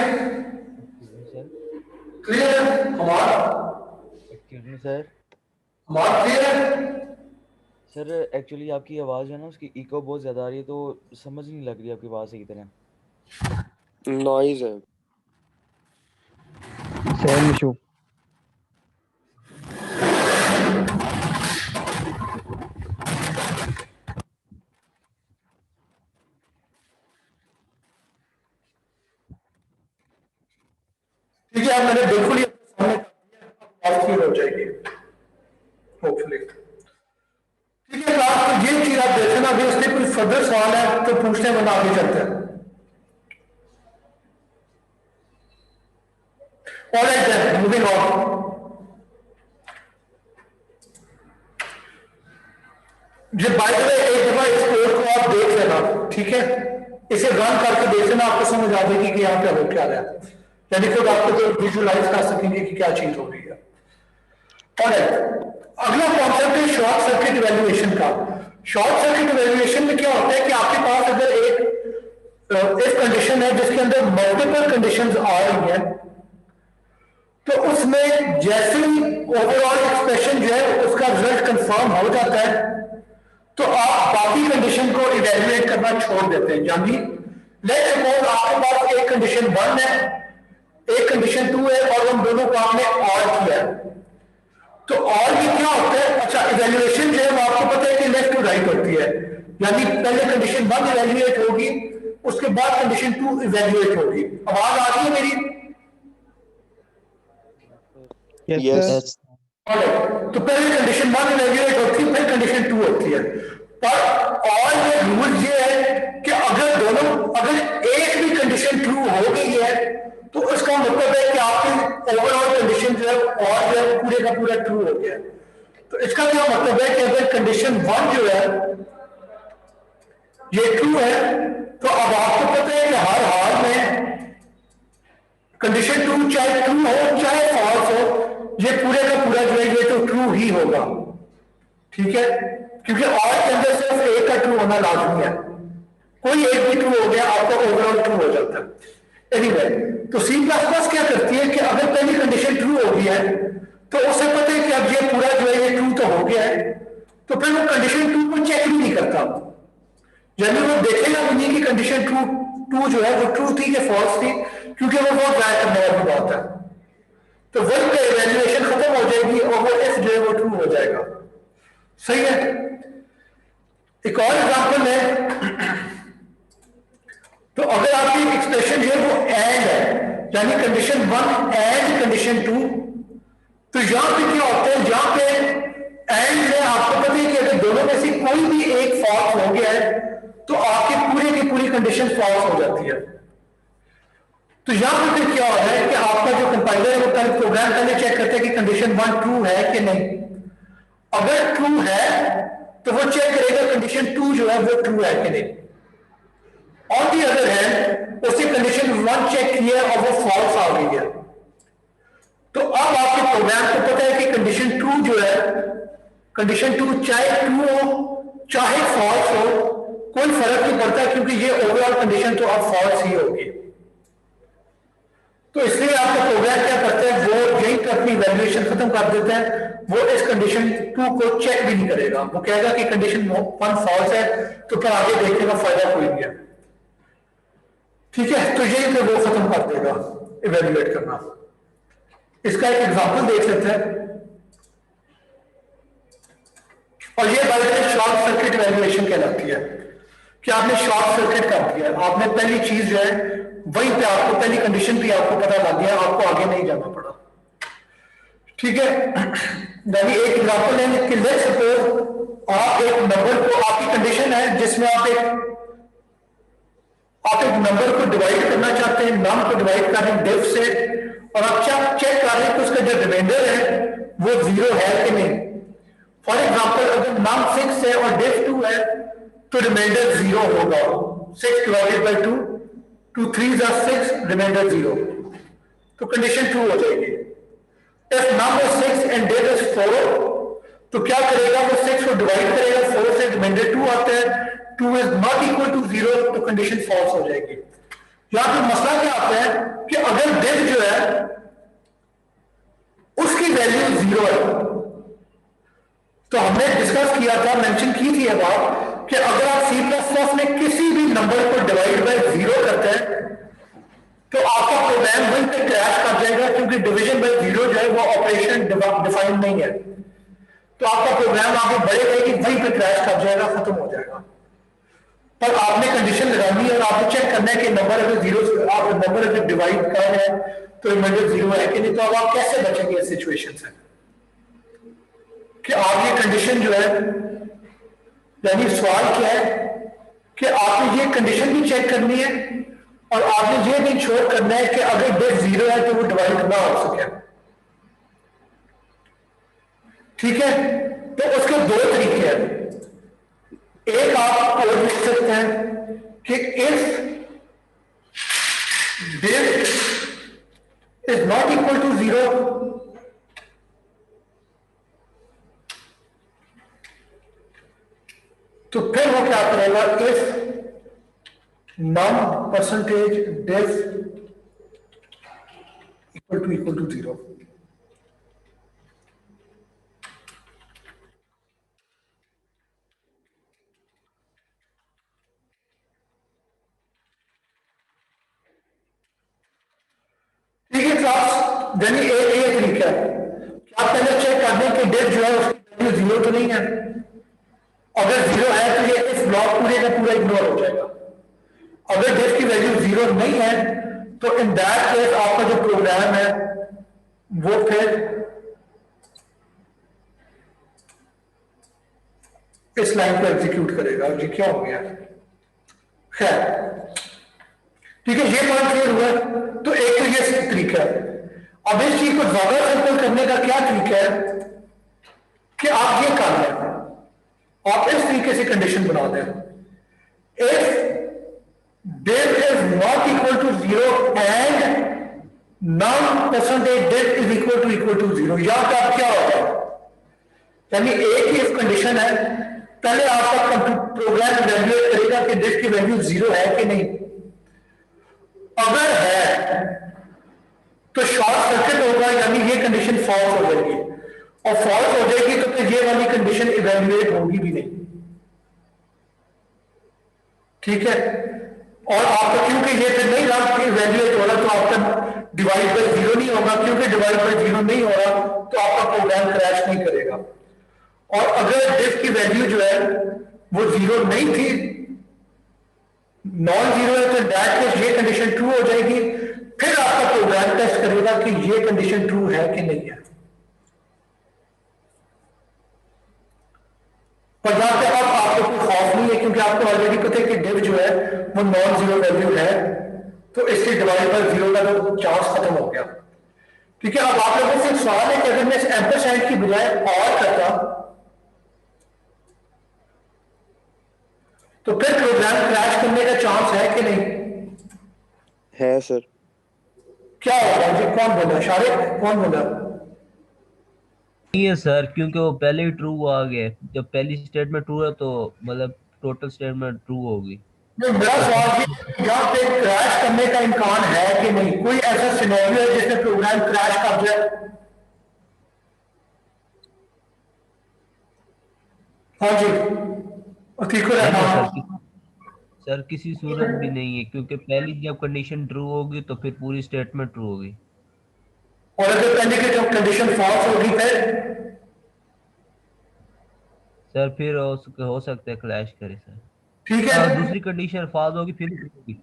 क्लियर है हमारा? Excuse me sir. हमारा क्लियर है? सर एक्चुअली आपकी आवाज़ है ना, उसकी इको बहुत ज़्यादा आ रही है, तो समझ नहीं लग रही आपकी आवाज़ सही तरह। नॉइज है। Same issue. ठीक है, मैंने बिल्कुल ये सामने बात क्लियर हो जाएगी होपफुली। ठीक है, आप ये चीज आप देखें ना, अभी उसके कोई फर्दर सवाल है तो पूछने में आगे चलते हैं। All right then, moving on. ये बाय द वे एक दफा इस कोड को आप देख लेना, ठीक है, इसे रन करके देख लेना, आपको समझ आ जाएगी कि यहाँ पे हो क्या रहा है, यानी खुद आपको विजुअलाइज कर सकेंगे कि क्या चीज हो रही है। अगला कॉन्सेप्ट है शॉर्ट सर्किट इवैल्यूएशन का। शॉर्ट सर्किट इवैल्यूएशन में क्या होता है कि आपके पास अगर एक कंडीशन है जिसके अंदर मल्टीपल कंडीशंस आ रही हैं, तो उसमें जैसे ही ओवरऑल एक्सप्रेशन जो है उसका रिजल्ट कंफर्म हो जाता है तो आप बाकी कंडीशन को इवैल्यूएट करना छोड़ देते हैं। यानी लेट्स सपोज आपके पास एक कंडीशन 1 है, एक कंडीशन 2 है और उन दोनों को आपने और किया है, तो और भी क्या होता है? अच्छा, इवैल्यूएशन जो है वो आपको पता है कि लेफ्ट टू राइट होती है, यानी पहले कंडीशन 1 इवैल्यूएट होगी, उसके बाद कंडीशन 2 इवैल्यूएट होगी। आवाज आ रही है मेरी? यस। तो पहले कंडीशन 1 इवैल्यूएट होती है, फिर कंडीशन 2 होती है। पर और ये रूल ये है कि अगर एक भी कंडीशन ट्रू हो गई है तो उसका मतलब है कि आपकी ओवरऑल कंडीशन जो है और जो है पूरे का पूरा ट्रू हो गया। तो इसका क्या मतलब है कि अगर कंडीशन 1 जो है ये ट्रू है तो अब आपको पता है कि हर हाल में कंडीशन 2 चाहे ट्रू हो चाहे फॉल्स हो, ये पूरे का पूरा जो है ये तो ट्रू ही होगा। ठीक है, क्योंकि और के अंदर सिर्फ एक का ट्रू होना लाजमी है, कोई एक भी ट्रू हो गया आपका ओवरऑल ट्रू हो जाता है। एनीवे, तो C++ क्या करती है कि अगर पहली कंडीशन ट्रू हो गई है तो उसे पता है कि अब ये पूरा जो है ये ट्रू तो हो गया है, तो फिर वो कंडीशन 2 को चेक भी नहीं करता, यानी वो देखेगा भी नहीं कि कंडीशन 2 जो है वो ट्रू थी कि फॉल्स थी, क्योंकि वो बहुत ट्राई करने वाली बात है। तो वही पे इवैल्यूएशन खत्म हो जाएगी और वो इफ जो है वो ट्रू हो जाएगा। सही है। एक और एग्जांपल है, तो अगर आपकी एक्सप्रेशन जो है वो एंड है, यानी कंडीशन 1 एंड कंडीशन 2, तो यहां पे क्या होता है, यहां पे एंड में आपको पता है कि अगर दोनों में से कोई भी एक फॉल्स हो गया है तो आपकी पूरी की पूरी कंडीशन फॉल्स हो जाती है। तो यहां पर फिर क्या हो रहा है कि आपका जो कंपाइलर है वो पहले प्रोग्राम पहले चेक करता है कि कंडीशन 1 ट्रू है कि नहीं। अगर ट्रू है तो वो चेक करेगा कंडीशन 2 जो है वो ट्रू है कि नहीं। ऑन दी अदर हैंड उसने कंडीशन 1 चेक किया और वो फॉल्स आ गई है, तो अब आपके प्रोग्राम को पता है कि कंडीशन 2 जो है, कंडीशन 2 चाहे ट्रू हो चाहे फॉल्स हो कोई फर्क नहीं पड़ता, क्योंकि ये ओवरऑल कंडीशन तो अब फॉल्स ही होगी। तो इसलिए आपका प्रोग्राम क्या करता है, वो यही तो अपनी वैल्यूएशन खत्म कर देता है, वो इस कंडीशन 2 को चेक भी नहीं करेगा, वो कहेगा कि कंडीशन 1 फॉल्स है तो फिर आगे देखने का फायदा कोई नहीं है। ठीक है, तो यही तो वो खत्म कर देगा इवैल्यूएट करना। इसका एक एग्जांपल देख लेते हैं, और ये बात शॉर्ट सर्किट इवैल्यूएशन कहलाती है कि आपने शॉर्ट सर्किट कर दिया, आपने पहली चीज जो है वहीं पे आपको पहली कंडीशन भी आपको पता लग गया, आपको आगे नहीं जाना पड़ा। ठीक है, यानी एक एग्जांपल है कि लेट्स सपोज आप एक नंबर को, आपकी कंडीशन है जिसमें आप एक आप एक नंबर को डिवाइड करना चाहते हैं, नम को डिवाइड कर रहे हैं डिफ से, और आप चेक कर रहे हैं कि उसका जो रिमाइंडर है वो 0 है कि नहीं। फॉर एग्जांपल अगर नम 6 है और डिफ 2 है तो रिमाइंडर 0 होगा। 6 डिवाइडेड बाई 2, 2 3 are 6, रिमाइंडर 0, तो कंडीशन ट्रू हो जाएगी। If num is 6 and diff is 4, तो क्या करेगा, वो 6 को डिवाइड करेगा 4 से, रिमाइंडर 2 आता है, 2 is not equal to 0, तो कंडीशन फॉल्स हो जाएगी। यहां पे मसला क्या आता है कि अगर डिफ जो है उसकी वैल्यू 0 है, तो हमने डिस्कस किया था, मेंशन की थी ये बात कि अगर आप C++ में किसी भी नंबर को डिवाइड बाय 0 करते हैं तो आपका प्रोग्राम वहीं पे क्रैश कर जाएगा, क्योंकि डिवीजन बाय 0 जो है वो ऑपरेशन डिफाइंड नहीं है, तो आपका प्रोग्राम आगे बढ़ेगा कि वहीं पे क्रैश कर जाएगा, खत्म हो जाएगा। पर आपने कंडीशन लगानी है और आपको चेक करना है कि नंबर अगर 0, आप नंबर अगर डिवाइड कर रहे हैं तो रिमाइंडर 0 है कि नहीं। तो अब आप कैसे बचेंगे इस सिचुएशन से कि आप ये कंडीशन जो है, यानी सवाल क्या है कि आपने ये कंडीशन भी चेक करनी है और आपने ये भी इंश्योर करना है कि अगर डिफ 0 है तो वो डिवाइड ना हो सके। ठीक है, तो उसके दो तरीके हैं। एक आप कोड लिख सकते हैं कि if diff is not equal to 0, तो फिर वो क्या करेगा, if num percentage diff equal to 0। ठीक है क्लास, यानी एक तरीका है कि आप पहले चेक कर दें कि डिफ जो है उसकी वैल्यू 0 तो नहीं है। अगर 0 है तो ये इस ब्लॉक पूरे का पूरा इग्नोर हो जाएगा। अगर डिफ की वैल्यू 0 नहीं है तो इन दैट केस आपका जो प्रोग्राम है वो फिर इस लाइन को एग्जीक्यूट करेगा। जी क्या हो गया, खैर ठीक है, ये पॉइंट क्लियर हुआ। तो एक तो ये तरीका है। अब इस चीज को ज्यादा सिंपल करने का क्या तरीका है कि आप ये कर लें, आप इस तरीके से कंडीशन बना दें, if diff is not equal to 0 and num percentage diff is equal to 0, या तो आप क्या होगा, यानी एक ही इफ कंडीशन है, पहले आपका प्रोग्राम इवैल्यूएट करेगा कि डिफ की वैल्यू 0 है कि नहीं। अगर है तो शॉर्ट सर्किट होगा, यानी ये कंडीशन फॉल्स हो जाएगी, और फॉल्स हो जाएगी तो फिर ये वाली कंडीशन इवैल्यूएट होगी भी नहीं। ठीक है, और आपका क्योंकि ये फिर नहीं रहा इवैल्यूएट हो रहा तो आपका डिवाइड बाय 0 नहीं होगा, क्योंकि डिवाइड बाय 0 नहीं हो रहा तो आपका प्रोग्राम क्रैश नहीं करेगा। और अगर डिफ की वैल्यू जो है वो 0 नहीं थी, नॉन 0 है, तो दैट केस ये कंडीशन ट्रू हो जाएगी। फिर आपका प्रोग्राम टेस्ट करेगा कि ये कंडीशन ट्रू है कि नहीं है। पर यहां पे अब आपको कोई खौफ नहीं है, क्योंकि आपको ऑलरेडी पता है कि डिफ जो है वो नॉन 0 वैल्यू है, तो इससे डिवाइड बाय 0 का तो चांस खत्म हो गया। ठीक है, अब आप लोगों से सवाल है कि अगर मैं इस एम्परसैंड की बजाय और करता तो फिर प्रोग्राम क्रैश करने का चांस है कि नहीं? है सर। क्या होगा जी, कौन बोला, शारिक कौन बोला? नहीं है सर, क्योंकि वो पहले ही ट्रू आ गया। जब पहली स्टेटमेंट ट्रू है तो मतलब टोटल स्टेटमेंट ट्रू होगी। मेरा सवाल ये, यहाँ पे क्रैश करने का इम्कान है कि नहीं? कोई ऐसा सिनेरियो है जिसमें प्रोग्राम क्रैश कर जाए? हाँ जी, सर किसी सूरत भी नहीं है, क्योंकि पहली जब कंडीशन ट्रू होगी तो फिर पूरी स्टेटमेंट ट्रू होगी। और अगर पहले की जब कंडीशन फॉल्स होगी फिर हो सकता है क्लैश करे सर। ठीक है, दूसरी कंडीशन फॉल्स होगी फिर होगी।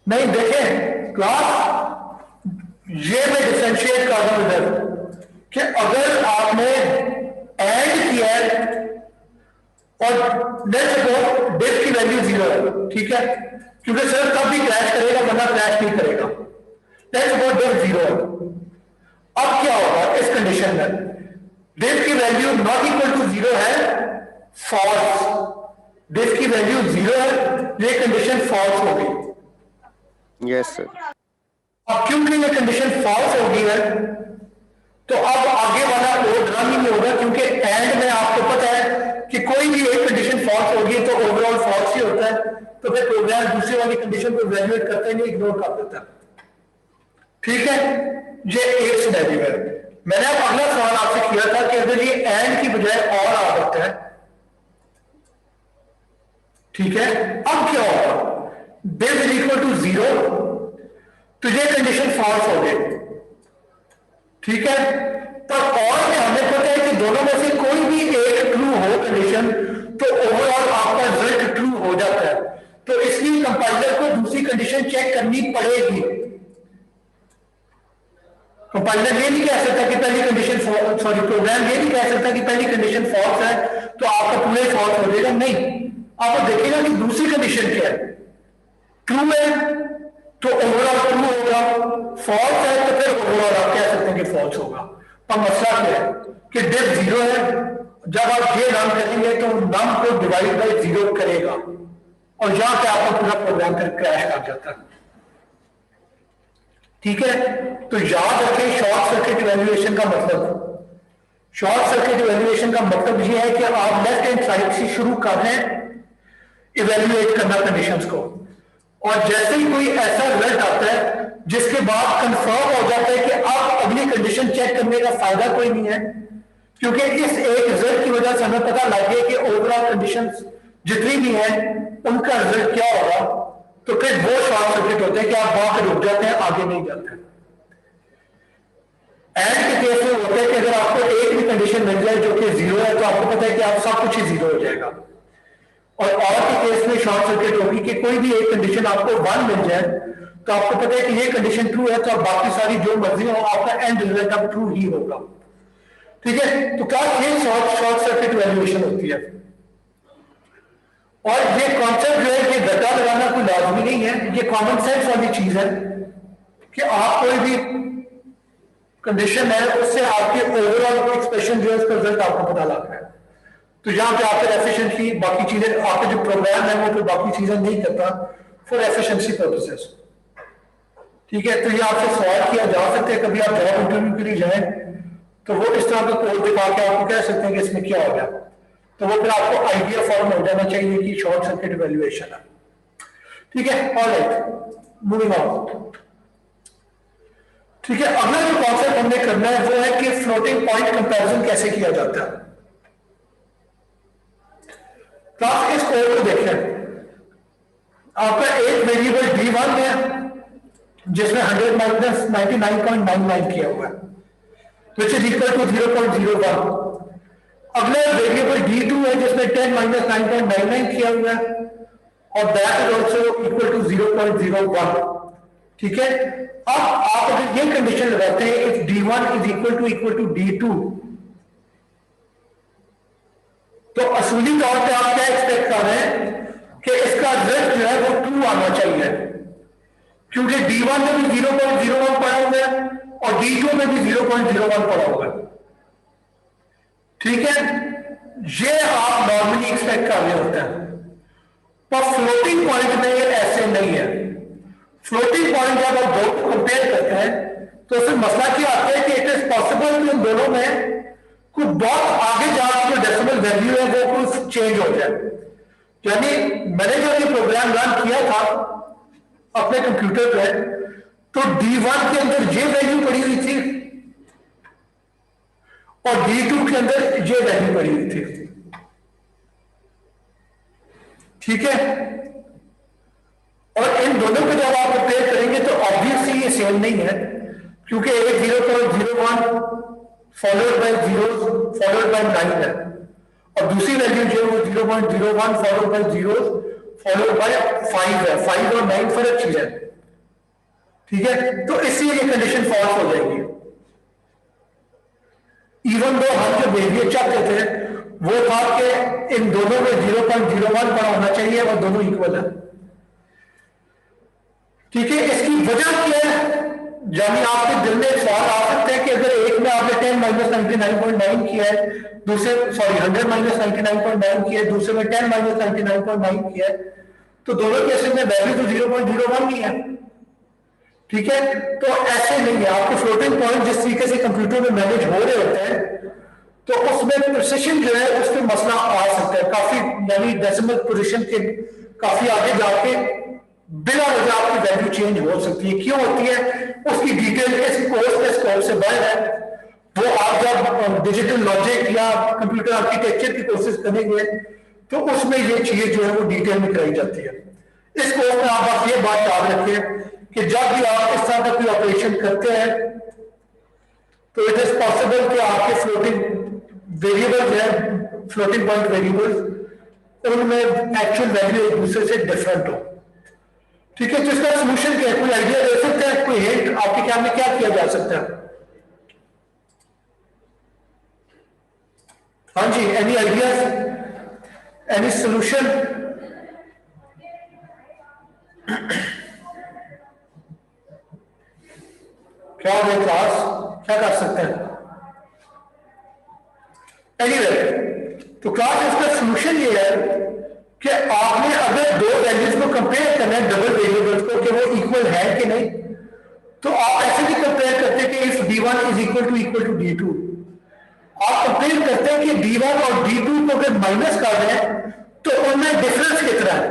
नहीं देखें क्लास, ये मैं डिफरेंशिएट कर रहा हूं इधर कि अगर आपने एंड किया है और लेट्स सपोज डिफ की वैल्यू जीरो है, ठीक है, क्योंकि सर तब भी क्रैश करेगा वरना क्रैश नहीं करेगा। लेट्स सपोज डिफ जीरो है। अब क्या होगा इस कंडीशन में, डिफ की value not equal to zero है, फॉल्स, डिफ की वैल्यू जीरो है, ये कंडीशन फॉल्स हो गई। Yes sir. अब क्योंकि ये कंडीशन फॉल्स हो गई है तो अब आगे वाला कोड रन ही नहीं होगा, क्योंकि एंड में आपको पता है कि कोई भी एक कंडीशन फॉल्स होगी तो ओवरऑल फॉल्स ही होता है, तो फिर प्रोग्राम दूसरी वाली कंडीशन को इवैल्यूएट करता ही नहीं, इग्नोर कर देता है। ठीक है, ये एक सिनेरियो है। मैंने अब अगला सवाल आपसे किया था कि अगर ये एंड की बजाय और आ जाता है, ठीक है, अब क्या होगा, this is equal to zero, तो ये कंडीशन फॉल्स हो गई, ठीक है। पर और में हमें पता है कि दोनों में से कोई भी एक ट्रू हो कंडीशन तो ओवरऑल आपका रिजल्ट ट्रू हो जाता है, तो इसलिए कंपाइलर को दूसरी कंडीशन चेक करनी पड़ेगी। कंपाइलर ये नहीं कह सकता कि पहली कंडीशन सॉरी प्रोग्राम ये नहीं कह सकता कि पहली कंडीशन फॉल्स है तो आपका पूरे फॉल्स हो जाएगा, नहीं, आप देखिएगा कि दूसरी कंडीशन क्या है, ट्रू है तो ओवरऑल ट्रू होगा, फॉल्स है तो फिर ओवरऑल आप कह सकते हैं कि फॉल्स होगा। अब मसला क्या है कि डिफ जीरो है, जब आप ये रन करेंगे तो नम को डिवाइड बाय जीरो करेगा और यहां पे आपका पूरा प्रोग्राम फिर क्रैश कर जाता है। ठीक है, तो याद रखें शॉर्ट सर्किट इवैल्यूएशन का मतलब, शॉर्ट सर्किट इवैल्यूएशन का मतलब ये है कि आप लेफ्ट हैंड साइड से शुरू कर रहे हैं इवैल्यूएट करना कंडीशंस को, और जैसे ही कोई ऐसा रिजल्ट आता है जिसके बाद कंफर्म हो जाता है कि अब अगली कंडीशन चेक करने का फायदा कोई नहीं है, क्योंकि इस एक रिजल्ट की वजह से हमें पता लग गया कि ओवरऑल कंडीशंस जितनी भी हैं उनका रिजल्ट क्या होगा, तो फिर वो शॉर्ट सर्किट होते हैं कि आप वहां पर रुक जाते हैं, आगे नहीं जाते हैं। एंड के केस में होता है कि अगर आपको एक भी कंडीशन मिल जाए जो कि जीरो है तो आपको पता है कि आप सब कुछ ही जीरो हो जाएगा, और के केस में शॉर्ट सर्किट होगी कि कोई भी एक कंडीशन आपको वन मिल जाए तो आपको पता है कि ये कंडीशन ट्रू है तो आप बाकी सारी जो मर्जी हो आपका एंड रिजल्ट अब ट्रू ही होगा। ठीक है, तो क्या ये शॉर्ट सर्किट वैल्यूएशन होती है, और ये कॉन्सेप्ट जो है ये घटा लगाना कोई लाजमी नहीं है, ये कॉमन सेंस वाली चीज है कि आप कोई भी कंडीशन है उससे आपके ओवरऑल एक्सप्रेशन जो है उसका रिजल्ट आपको पता लग रहा है, तो यहां पे आपके एफिशिएंटली बाकी चीजें आपके जो प्रोग्राम है वो फिर बाकी चीजें नहीं करता फॉर एफिशिएंसी पर्पसेस। ठीक है, तो ये आपसे सवाल किया जा सकता है, कभी आप जॉब इंटरव्यू के लिए जाएं तो वो इस तरह का कोड दिखा के आपको कह सकते हैं कि इसमें क्या हो गया, तो वो फिर आपको आइडिया फॉर्म हो जाना चाहिए कि शॉर्ट सर्किट इवैल्यूएशन है। ठीक है, ऑलराइट, मूविंग ऑन। ठीक है, अगला जो कॉन्सेप्ट हमने करना है वो है कि फ्लोटिंग पॉइंट कंपैरिजन कैसे किया जाता है। क्लास इस कोड को देखें, आपका एक वेरिएबल d1 है जिसमें 100 माइनस 99.99 किया हुआ है, विच इज इक्वल टू 0.01। अगला वेरिएबल d2 है जिसमें 10 माइनस 9.99 किया हुआ है और that is also equal to 0.01। ठीक है, अब आप अगर ये कंडीशन लगाते हैं if d1 is equal to d2, तो असली तौर पे आप क्या एक्सपेक्ट कर रहे हैं कि इसका रिजल्ट जो है वो ट्रू आना चाहिए, क्योंकि d1 में भी 0.01 पड़ा हुआ है और d2 में भी 0.01 पड़ा हुआ है। ठीक है, ये आप नॉर्मली एक्सपेक्ट कर रहे होते हैं, पर फ्लोटिंग पॉइंट में ये ऐसे नहीं है। फ्लोटिंग पॉइंट जब आप दो को कंपेयर करते हैं तो फिर मसला क्या आता है कि इट इज पॉसिबल कि उन दोनों में कुछ बहुत आगे जाकर जो डेसिमल वैल्यू है वो कुछ चेंज हो जाए। यानी मैंने जो ये प्रोग्राम रन किया था अपने कंप्यूटर पे, तो d1 के अंदर ये वैल्यू पड़ी हुई थी और d2 के अंदर ये वैल्यू पड़ी हुई थी। ठीक है, और इन दोनों को जब आप कंपेयर करेंगे तो ऑब्वियसली ये सेम नहीं है, क्योंकि एक 0.01 फॉलोड बाय 0 फॉलोड बाय 9 है और दूसरी वैल्यू जो है वो 0.01 फॉलोड बाय 0 फॉलोड बाय 5 है। 5 और 9 फर्क चीज है। ठीक है, तो इसलिए ये कंडीशन फॉल्स हो जाएगी। इवन दो हम जो बिहेवियर चाहते थे वो था कि इन दोनों में 0.01 पड़ा होना चाहिए और दोनों इक्वल है। ठीक है, इसकी वजह क्या है? यानी आपके दिल में एक सवाल आ सकता है कि अगर एक में आपने 10 माइनस 99.9 किया है, दूसरे 100 माइनस 99.9 किया है, दूसरे में 10 माइनस 99.9 किया है, तो दोनों केसेस में वैल्यू तो 0.01 नहीं है। ठीक है, तो ऐसे नहीं है। आपके फ्लोटिंग पॉइंट जिस तरीके से कंप्यूटर में मैनेज हो रहे होते हैं, तो उसमें प्रिसिशन जो है उसमें मसला आ सकता है काफी, यानी डेसिमल पोजीशन के काफी आगे जाके बिना वजह आपकी वैल्यू चेंज हो सकती है। क्यों होती है उसकी डिटेल इस कोर्स के स्कोप से बाहर है। वो आप जब डिजिटल लॉजिक या कंप्यूटर आर्किटेक्चर की कोर्सेज करेंगे तो उसमें ये चीजें जो है वो डिटेल में कराई जाती है। इस कोर्स में आप बस ये बात याद रखें कि जब भी आप इस तरह का कोई ऑपरेशन करते हैं तो इट इज पॉसिबल कि आपके फ्लोटिंग वेरिएबल्स है, फ्लोटिंग पॉइंट वेरिएबल्स, उनमें एक्चुअल वैल्यू एक दूसरे से डिफरेंट हो। ठीक है, तो इसका सोल्यूशन क्या है? कोई आइडिया दे सकते हैं? कोई हिंट आपके ख्याल में क्या किया जा सकता है? हाँ जी, एनी आइडियाज, एनी सोल्यूशन? क्या हो क्लास, क्या कर सकते हैं? एनीवे, तो क्लास इसका सोल्यूशन ये है कि आपने अगर दो वैल्यूज को कंपेयर करना है, डबल वेरिएबल्स को, कि वो इक्वल है कि नहीं, तो आप ऐसे भी कंपेयर करते हैं कि if d1 is equal to d2, आप कंपेयर करते हैं कि d1 और d2 को अगर माइनस कर रहे हैं तो उनमें डिफरेंस कितना है।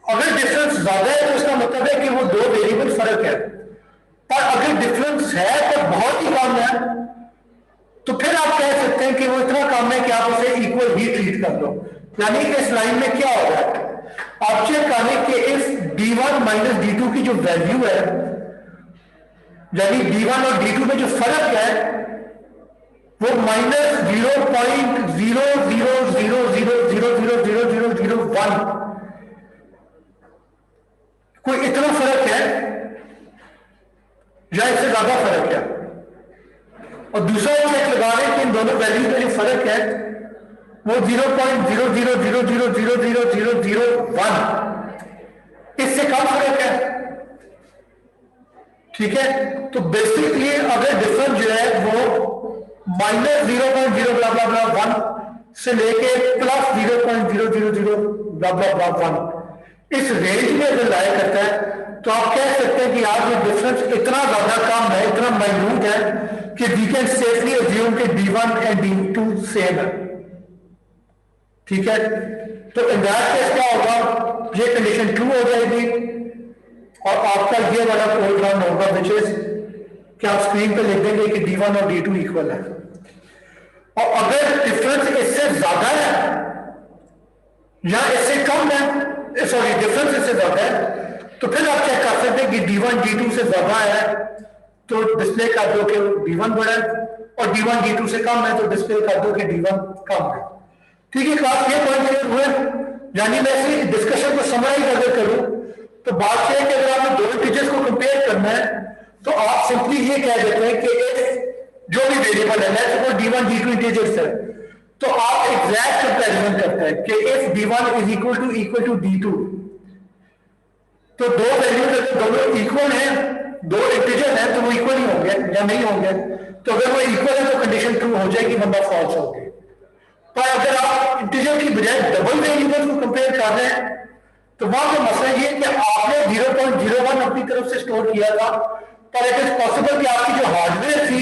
अगर डिफरेंस ज्यादा है तो इसका मतलब है कि वो दो वेरिएबल फर्क है, पर अगर डिफरेंस है तो बहुत ही कम है, तो फिर आप कह सकते हैं कि वो इतना कम है कि आप उसे इक्वल ही ट्रीट कर लो। यानी इस लाइन में क्या होगा, आप चेक करें कि इस d1 माइनस d2 की जो वैल्यू है, यानी d1 और d2 में जो फर्क है वो माइनस 0.0000000001, कोई इतना फर्क है या इससे ज्यादा फर्क है। और दूसरा चेक लगा रहे हैं कि इन दोनों वैल्यूज में जो फर्क है वो 0.0000000001, इससे कम फर्क है। ठीक है, तो बेसिकली अगर डिफरेंस जो है वो माइनस 0.0 से लेके प्लस 0.000 इस रेंज में अगर लाया करता है तो आप कह सकते हैं कि आज ये डिफरेंस इतना ज्यादा कम है, इतना माइन्यूट है कि वी कैन सेफली अज्यूम कि d1 एंड d2 सेम है। ठीक है, तो इन दैट केस क्या होगा, ये कंडीशन ट्रू हो जाएगी और आपका ये वाला कोड रन होगा, विच इज कि आप स्क्रीन पे लिख देंगे कि d1 और d2 इक्वल है। और अगर डिफरेंस इससे ज्यादा है या इससे कम है, सॉरी डिफरेंस इससे ज्यादा है, तो फिर आप चेक कर सकते हैं कि d1 d2 से ज्यादा है तो डिस्प्ले कर दो कि d1 बड़ा है, और d1 d2 से कम है तो डिस्प्ले कर दो कि d1 कम है। ठीक है क्लास, ये पॉइंट क्लियर हुए? यानी मैं इस डिस्कशन को समराइज अगर करूं तो बात यह है कि अगर आपने दो इंटीजर्स को कंपेयर करना है तो आप सिंपली ये कह देते हैं कि जो भी वेरिएबल है, let's suppose d1 d2 integers है, तो आप एग्जैक्ट कंपैरिजन करते हैं कि if d1 is equal to d2, तो दो वैल्यूज अगर दोनों इक्वल हैं, दो इंटीजर हैं, तो वो इक्वल ही होंगे या नहीं होंगे। तो अगर वो इक्वल है तो कंडीशन ट्रू हो जाएगी, वरना फॉल्स होगी। पर अगर आप इंटीजर की बजाय डबल वेरिएबल को कंपेयर कर रहे हैं तो वहां का मसला ये है कि आपने 0.01 अपनी तरफ से स्टोर किया था, पर इट इज पॉसिबल कि आपकी जो हार्डवेयर थी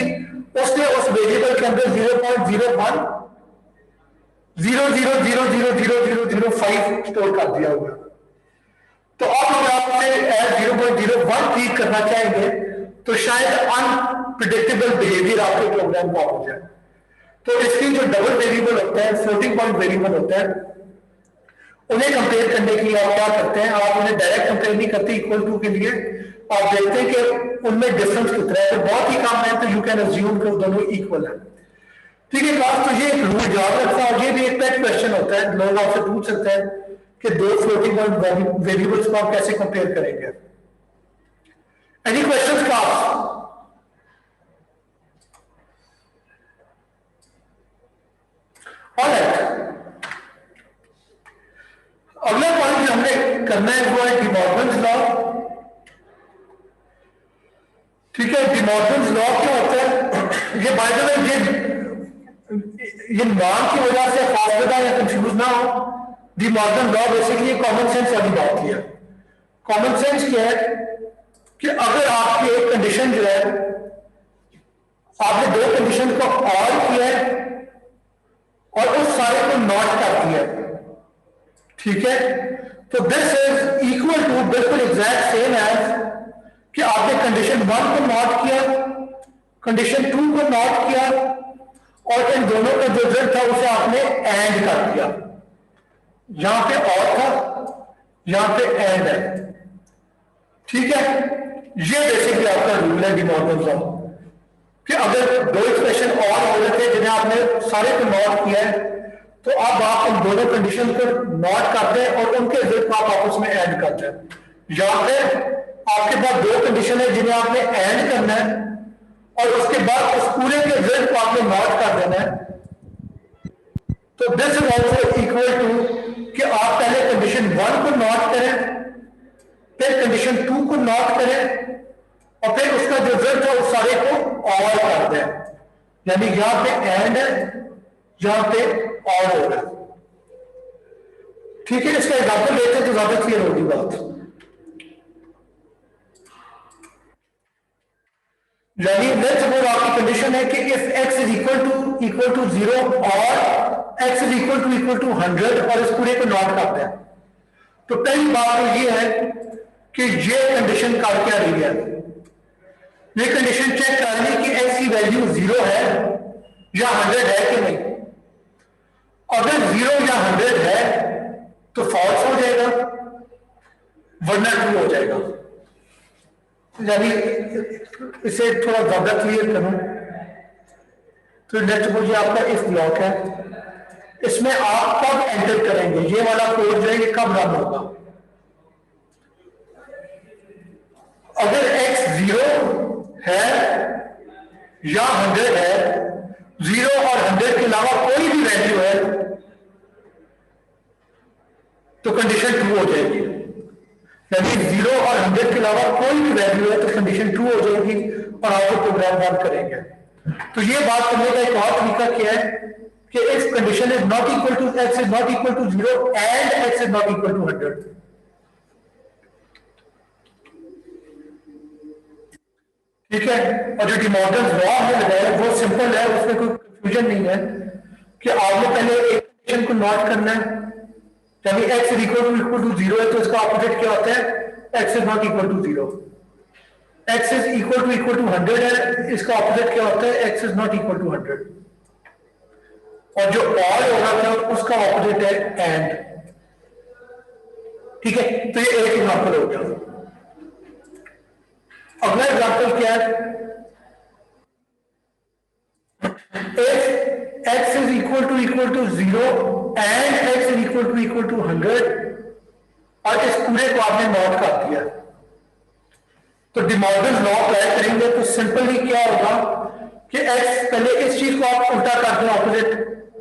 उसने उस वेरिएबल के अंदर 0.0100000005 स्टोर कर दिया होगा। तो अब अगर आप उसे 0.01 ट्रीट करना चाहेंगे तो शायद अनप्रिडिक्टेबल बिहेवियर आपके प्रोग्राम का हो जाए। तो इसके जो डबल वेरिएबल होते हैं, फ्लोटिंग पॉइंट वेरिएबल होते हैं, उन्हें कंपेयर करने के लिए आप क्या करते हैं, आप उन्हें डायरेक्ट कंपेयर नहीं करते इक्वल टू के लिए, आप देखते हैं कि उनमें डिफरेंस कितना है। तो बहुत ही कम है तो यू कैन अज्यूम कि दोनों इक्वल है। ठीक है क्लास, तो ये एक रूल याद रखना, और ये भी एक पेट क्वेश्चन होता है, लोग आपसे पूछ सकते हैं कि दो फ्लोटिंग पॉइंट वेरिएबल्स को आप कैसे कंपेयर करेंगे। Any questions class? करना है वो है डिमॉर्गन्स लॉ। ठीक है, डिमॉर्गन्स लॉ क्या होता है, ये बाय द वे ये नाम की वजह से फासदा या कंफ्यूज ना हो। De Morgan law basically common sense वाली बात की है। कॉमन सेंस क्या है कि अगर आपकी एक कंडीशन जो है, आपने दो कंडीशन को और किया है और उस सारे को नॉट कर दिया, ठीक है, तो दिस इज इक्वल टू, बिल्कुल एग्जैक्ट सेम एज कि आपने कंडीशन 1 को नॉट किया, कंडीशन 2 को नॉट किया और इन दोनों का जो रिजल्ट था उसे आपने एंड कर दिया। यहां पे और था, यहां पे एंड है, ठीक है। ये बेसिकली आपका रूल है डिमॉर्गन लॉ कि अगर दो एक्सप्रेशन और हो रहे थे जिन्हें आपने सारे को नॉट किया है, तो अब आप इन दोनों कंडीशन को नॉट करते हैं और उनके रिजल्ट को आप आपस में एंड करते हैं। या फिर आपके पास दो कंडीशन है जिन्हें आपने एंड करना है और उसके बाद उस पूरे के रिजल्ट को आपने नॉट कर देना है। तो this is also equal to कि आप पहले कंडीशन 1 को नॉट करें, फिर कंडीशन 2 को नॉट करें और फिर उसका जो रिजल्ट है उस सारे को और कर दें। यानी यहां पे एंड है, यहां पे और होगा, ठीक है। इसका एग्जाम्पल लेते हैं तो ज्यादा क्लियर होगी बात। यानी लेट्स सपोज आपकी कंडीशन है कि if x is equal to 0 और x इज इक्वल टू 100 और इस पूरे को नॉट करते हैं, तो पहली बात तो ये है कि ये कंडीशन कर क्या रही है, ये कंडीशन चेक कर रही है कि x की वैल्यू 0 है या 100 है कि नहीं। अगर 0 या 100 है तो फॉल्स हो जाएगा, वरना ट्रू हो जाएगा। यानी इसे थोड़ा ज्यादा क्लियर करूं तो लेट्स सपोज ये आपका इफ ब्लॉक है, इसमें आप कब एंटर करेंगे, ये वाला कोड जो है ये कब रन होगा। अगर x 0 है या 100 है, 0 और 100 के अलावा कोई भी वैल्यू है तो कंडीशन ट्रू हो जाएगी। यानी 0 और 100 के अलावा कोई भी वैल्यू है तो कंडीशन ट्रू हो जाएगी और आप प्रोग्राम रन करेंगे। तो ये बात करने का एक और तरीका क्या है कि if condition is not equal to x is not equal to 0 and x is not equal to 100, ठीक है। और जो डिमॉर्गन लॉ हमने लगाया वो सिंपल है, उसमें कोई कंफ्यूजन नहीं है कि आपने पहले एक कंडीशन को नॉट करना है, यानी x इज इक्वल टू 0 है तो इसका ऑपोजिट क्या होता है, x is not equal to 0। x is equal to 100 है, इसका ऑपोजिट क्या होता है, x is not equal to 100। और जो और होगा था उसका ऑपोजिट है एंड, ठीक है। तो ये एक एग्जांपल हो गया। अगला एग्जांपल क्या है, if x is equal to 0 and x is equal to 100 और इस पूरे को आपने नोट कर दिया, तो डिमॉर्गन लॉ अप्लाई करेंगे तो सिंपली क्या होगा कि x, पहले इस चीज को आप उल्टा कर दें opposite,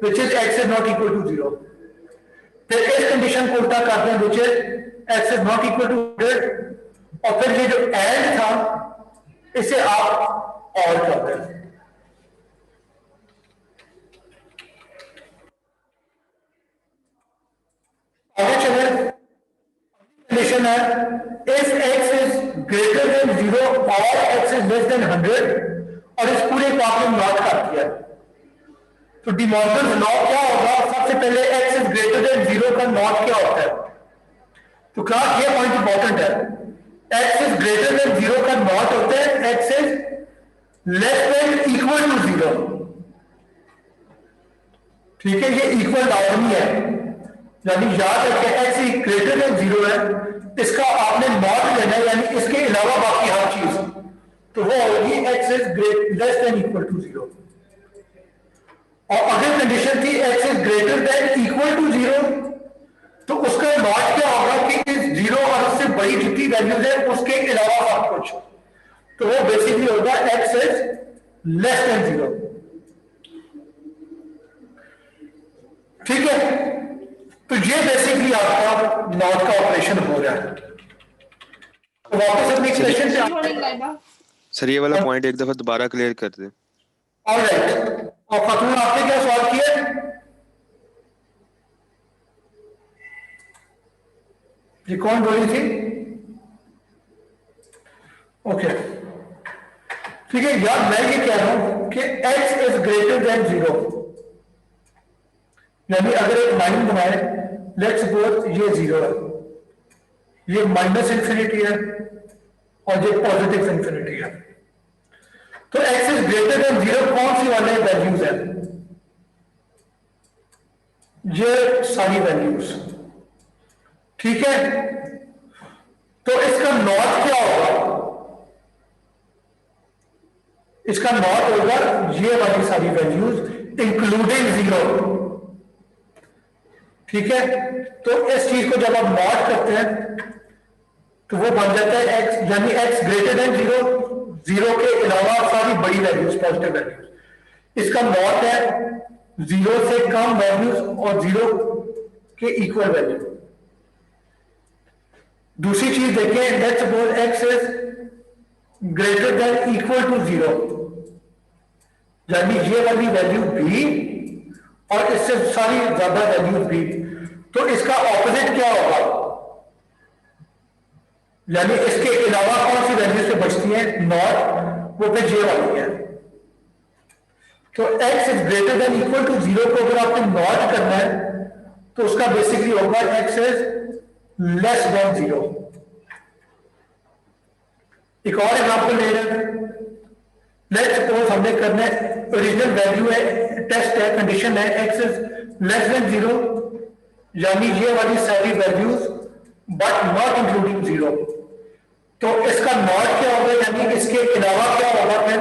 which is x is not equal to 0, फिर इस कंडीशन को उल्टा कर दें which is x is not equal to 100 और फिर ये जो एंड था इसे आप और कर दें। आगे चले, कंडीशन है if x is greater than 0 और x is less than 100 और इस पूरे को आपने नॉट कर दिया, तो डिमॉर्गन लॉ क्या होगा, सबसे पहले x is greater than 0 का नॉट क्या होता है। तो क्लास ये पॉइंट इंपॉर्टेंट है, x is greater than 0 का नॉट होता है x is less than equal to 0, ठीक है। ये इक्वल डाउन ही है, यानी याद रखें x ग्रेटर देन 0 है, इसका आपने नॉट लेना है, यानी इसके अलावा बाकी हर चीज, तो वो होगी x is less than equal to 0। और अगर कंडीशन थी x is greater than equal to 0 तो उसका नॉट क्या होगा कि इस 0 और उससे बड़ी जितनी वैल्यूज है उसके अलावा सब कुछ, तो वो बेसिकली होगा x इज लेस देन 0, ठीक है। तो ये बेसिकली आपका नॉट का ऑपरेशन हो रहा है। तो वापस अपनी क्वेश्चन पे आते सर ये वाला पॉइंट एक दफा दोबारा क्लियर कर दें। ऑलराइट, और खातून आपने क्या सवाल किया? ये कौन बोली थी? ओके ठीक है यार, मैं ये कह रहा हूं कि x इज ग्रेटर देन 0, यानी अगर एक लाइन बनाए, लेट्स सपोज ये 0 है, ये माइनस इंफिनिटी है और ये पॉजिटिव इंफिनिटी है, तो x इज ग्रेटर देन 0 कौन सी वाले वैल्यूज है? ये सारी वैल्यूज, ठीक है। तो इसका नॉट क्या होगा? इसका नॉट होगा ये वाली सारी वैल्यूज इंक्लूडिंग 0, ठीक है। तो इस चीज को जब आप नॉट करते हैं तो वो बन जाता है x, यानी x ग्रेटर देन 0, 0 के अलावा सारी बड़ी वैल्यूज, पॉजिटिव वैल्यूज। इसका नॉट है 0 से कम वैल्यूज और 0 के इक्वल वैल्यू। दूसरी चीज देखें, let's suppose x is greater than equal to 0, यानी ये वाली वैल्यू भी और इससे सारी ज्यादा वैल्यूज भी, तो इसका ऑपोजिट क्या होगा? यानी इसके अलावा कौन सी वैल्यू से बचती है? नॉट, वो पे जे वाली है। तो x is greater than equal to 0 को अगर आपको नॉट करना है तो उसका बेसिकली होगा x इज लेस देन 0। एक और एग्जांपल ले रहे हैं, लेट्स सपोज हमने करना है, ओरिजिनल वैल्यू है, टेस्ट है, कंडीशन है x इज लेस देन 0, यानी ये वाली सारी वैल्यूज बट नॉट इंक्लूडिंग 0। तो इसका नॉट क्या होगा, यानी इसके अलावा क्या होगा? फिर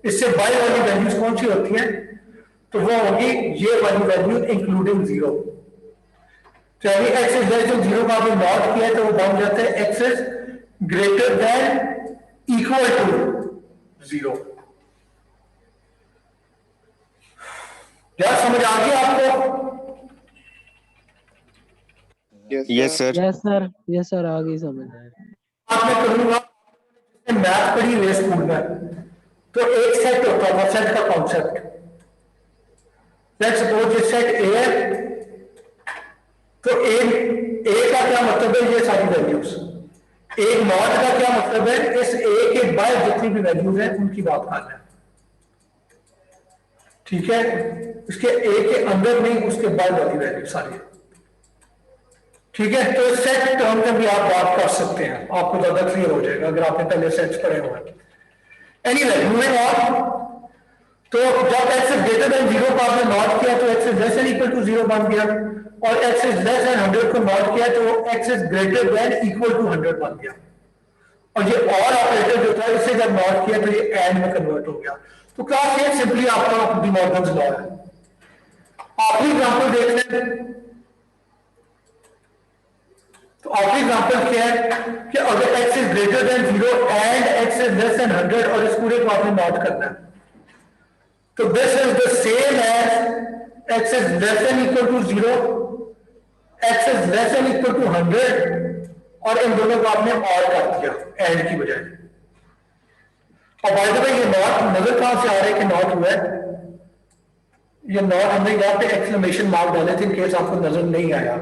इससे बाई वाली वैल्यूज कौन सी होती हैं? तो वो होगी ये वाली वैल्यू इंक्लूडिंग 0। तो यानी x इज लेस देन 0 का आपने नॉट किया है तो वो बन जाता है x is greater than equal to 0। क्या समझ आ गया आपको? Yes sir. यस सर आ गई समझ। आप मैं करूंगा, मैथ पढ़ी हुई स्कूल में, तो एक सेट होता था, सेट का कॉन्सेप्ट। लेट्स सपोज ये सेट ए है, तो ए का क्या मतलब है? ये सारी वैल्यूज। एक नॉट का क्या मतलब है? इस ए के बाहर जितनी भी वैल्यूज हैं उनकी बात करना है, ठीक है। उसके ए के अंदर नहीं, उसके बाहर वाली वैल्यू सारी, ठीक है। तो सेट टर्म में भी आप बात कर सकते हैं, आपको ज्यादा क्लियर हो जाएगा अगर आपने पहले सेट्स पढ़े हुए। Anyway, moving on. तो जब x इज ग्रेटर देन 0 को आपने नॉट किया तो x is less than equal to 0 बन गया, और x इज लेस देन 100 को नॉट किया तो x is greater than equal to 100 बन गया। और ये और ऑपरेटर जो था, इससे जब नॉट किया तो ये एंड में कन्वर्ट हो गया। तो क्लास ये सिंपली आपका डी मॉर्गन्स लॉ है। आखिरी एग्जांपल देख लें। तो आखिरी एग्जांपल क्या है कि अगर x is greater than 0 and x is less then 100 और इस पूरे को आपने नॉट करना है, तो this is the same as x is less than equal to 0, x is less than equal to 100, और इन दोनों को आपने और कर दिया एंड की बजाय। और बाय द वे ये नॉट नजर कहां से आ रहा है कि नॉट हुआ है? ये नॉट हमने यहाँ पे एक्सक्लेमेशन मार्क डाले थे, इन केस आपको नजर नहीं आया।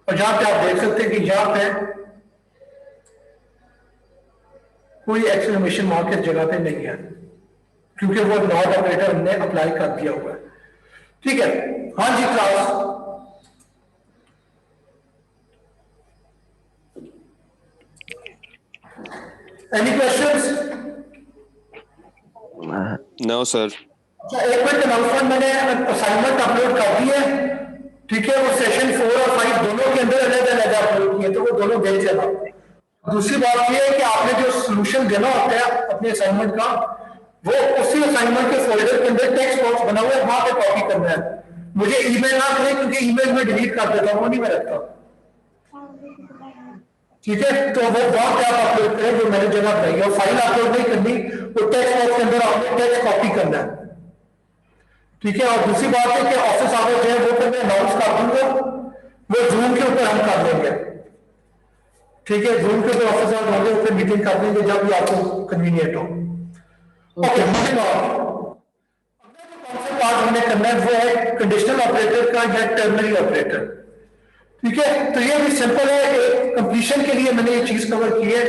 और यहां पे आप देख सकते हैं कि यहां पे कोई एक्सक्लेमेशन मार्क इस जगह पे नहीं है, क्योंकि वो नॉट ऑपरेटर हमने अप्लाई कर दिया हुआ है, ठीक है। हाँ जी class, any questions? No sir. एक मिनट, अनाउंसमेंट, मैंने असाइनमेंट अपलोड कर दी है, ठीक है। वो सेशन 4 और 5 दोनों के अंदर अलग अलग अपलोड किए, तो वो दोनों देख लेना। दूसरी बात ये है कि आपने जो सोल्यूशन देना होता है अपने असाइनमेंट का, वो उसी असाइनमेंट के फोल्डर के अंदर टेक्स्ट बॉक्स बना हुआ है, वहां पे कॉपी करना है। मुझे ईमेल ना करें, क्योंकि ईमेल में डिलीट कर देता हूं, वो नहीं मैं रखता, ठीक है। तो वो वहां पे आप अपलोड करें जो मैंने जगह बनाई है। फाइल अपलोड नहीं करनी, वो टेक्स्ट बॉक्स के अंदर आपने टेक्स्ट कॉपी करना है, ठीक है। और दूसरी बात है कि ऑफिस आवर्स जो है वो मैं अनाउंस कर दूंगा, वो जूम के ऊपर हम कर लेंगे, ठीक है, जूम के ऊपर ऑफिसर होंगे, ऊपर मीटिंग कर लेंगे जब भी आपको कन्वीनियंट हो। Okay, moving on. कौन सा पार्ट हमने करना है वो है कंडीशनल ऑपरेटर का या टर्नरी ऑपरेटर, ठीक है। तो ये भी सिंपल है, कंप्लीशन के लिए मैंने ये चीज कवर की है।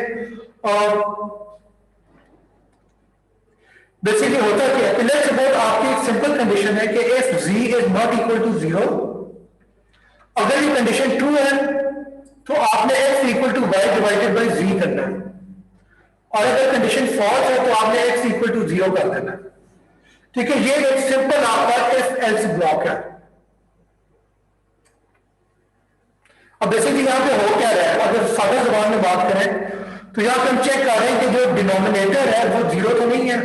और बेसिकली होता क्या है, लेट्स सपोज आपकी एक सिंपल कंडीशन है कि if z is not equal to 0, अगर ये कंडीशन ट्रू है तो आपने x equal to y divided by z करना है, और अगर कंडीशन फॉल्स है तो आपने x इक्वल टू 0 कर देना है, ठीक है। ये एक सिंपल आपका इफ एल्स ब्लॉक है। अब बेसिकली यहां पे हो क्या रहा है, अगर सादा जुबान में बात करें तो यहां पे हम चेक कर रहे हैं कि जो डिनोमिनेटर है वो 0 तो नहीं है।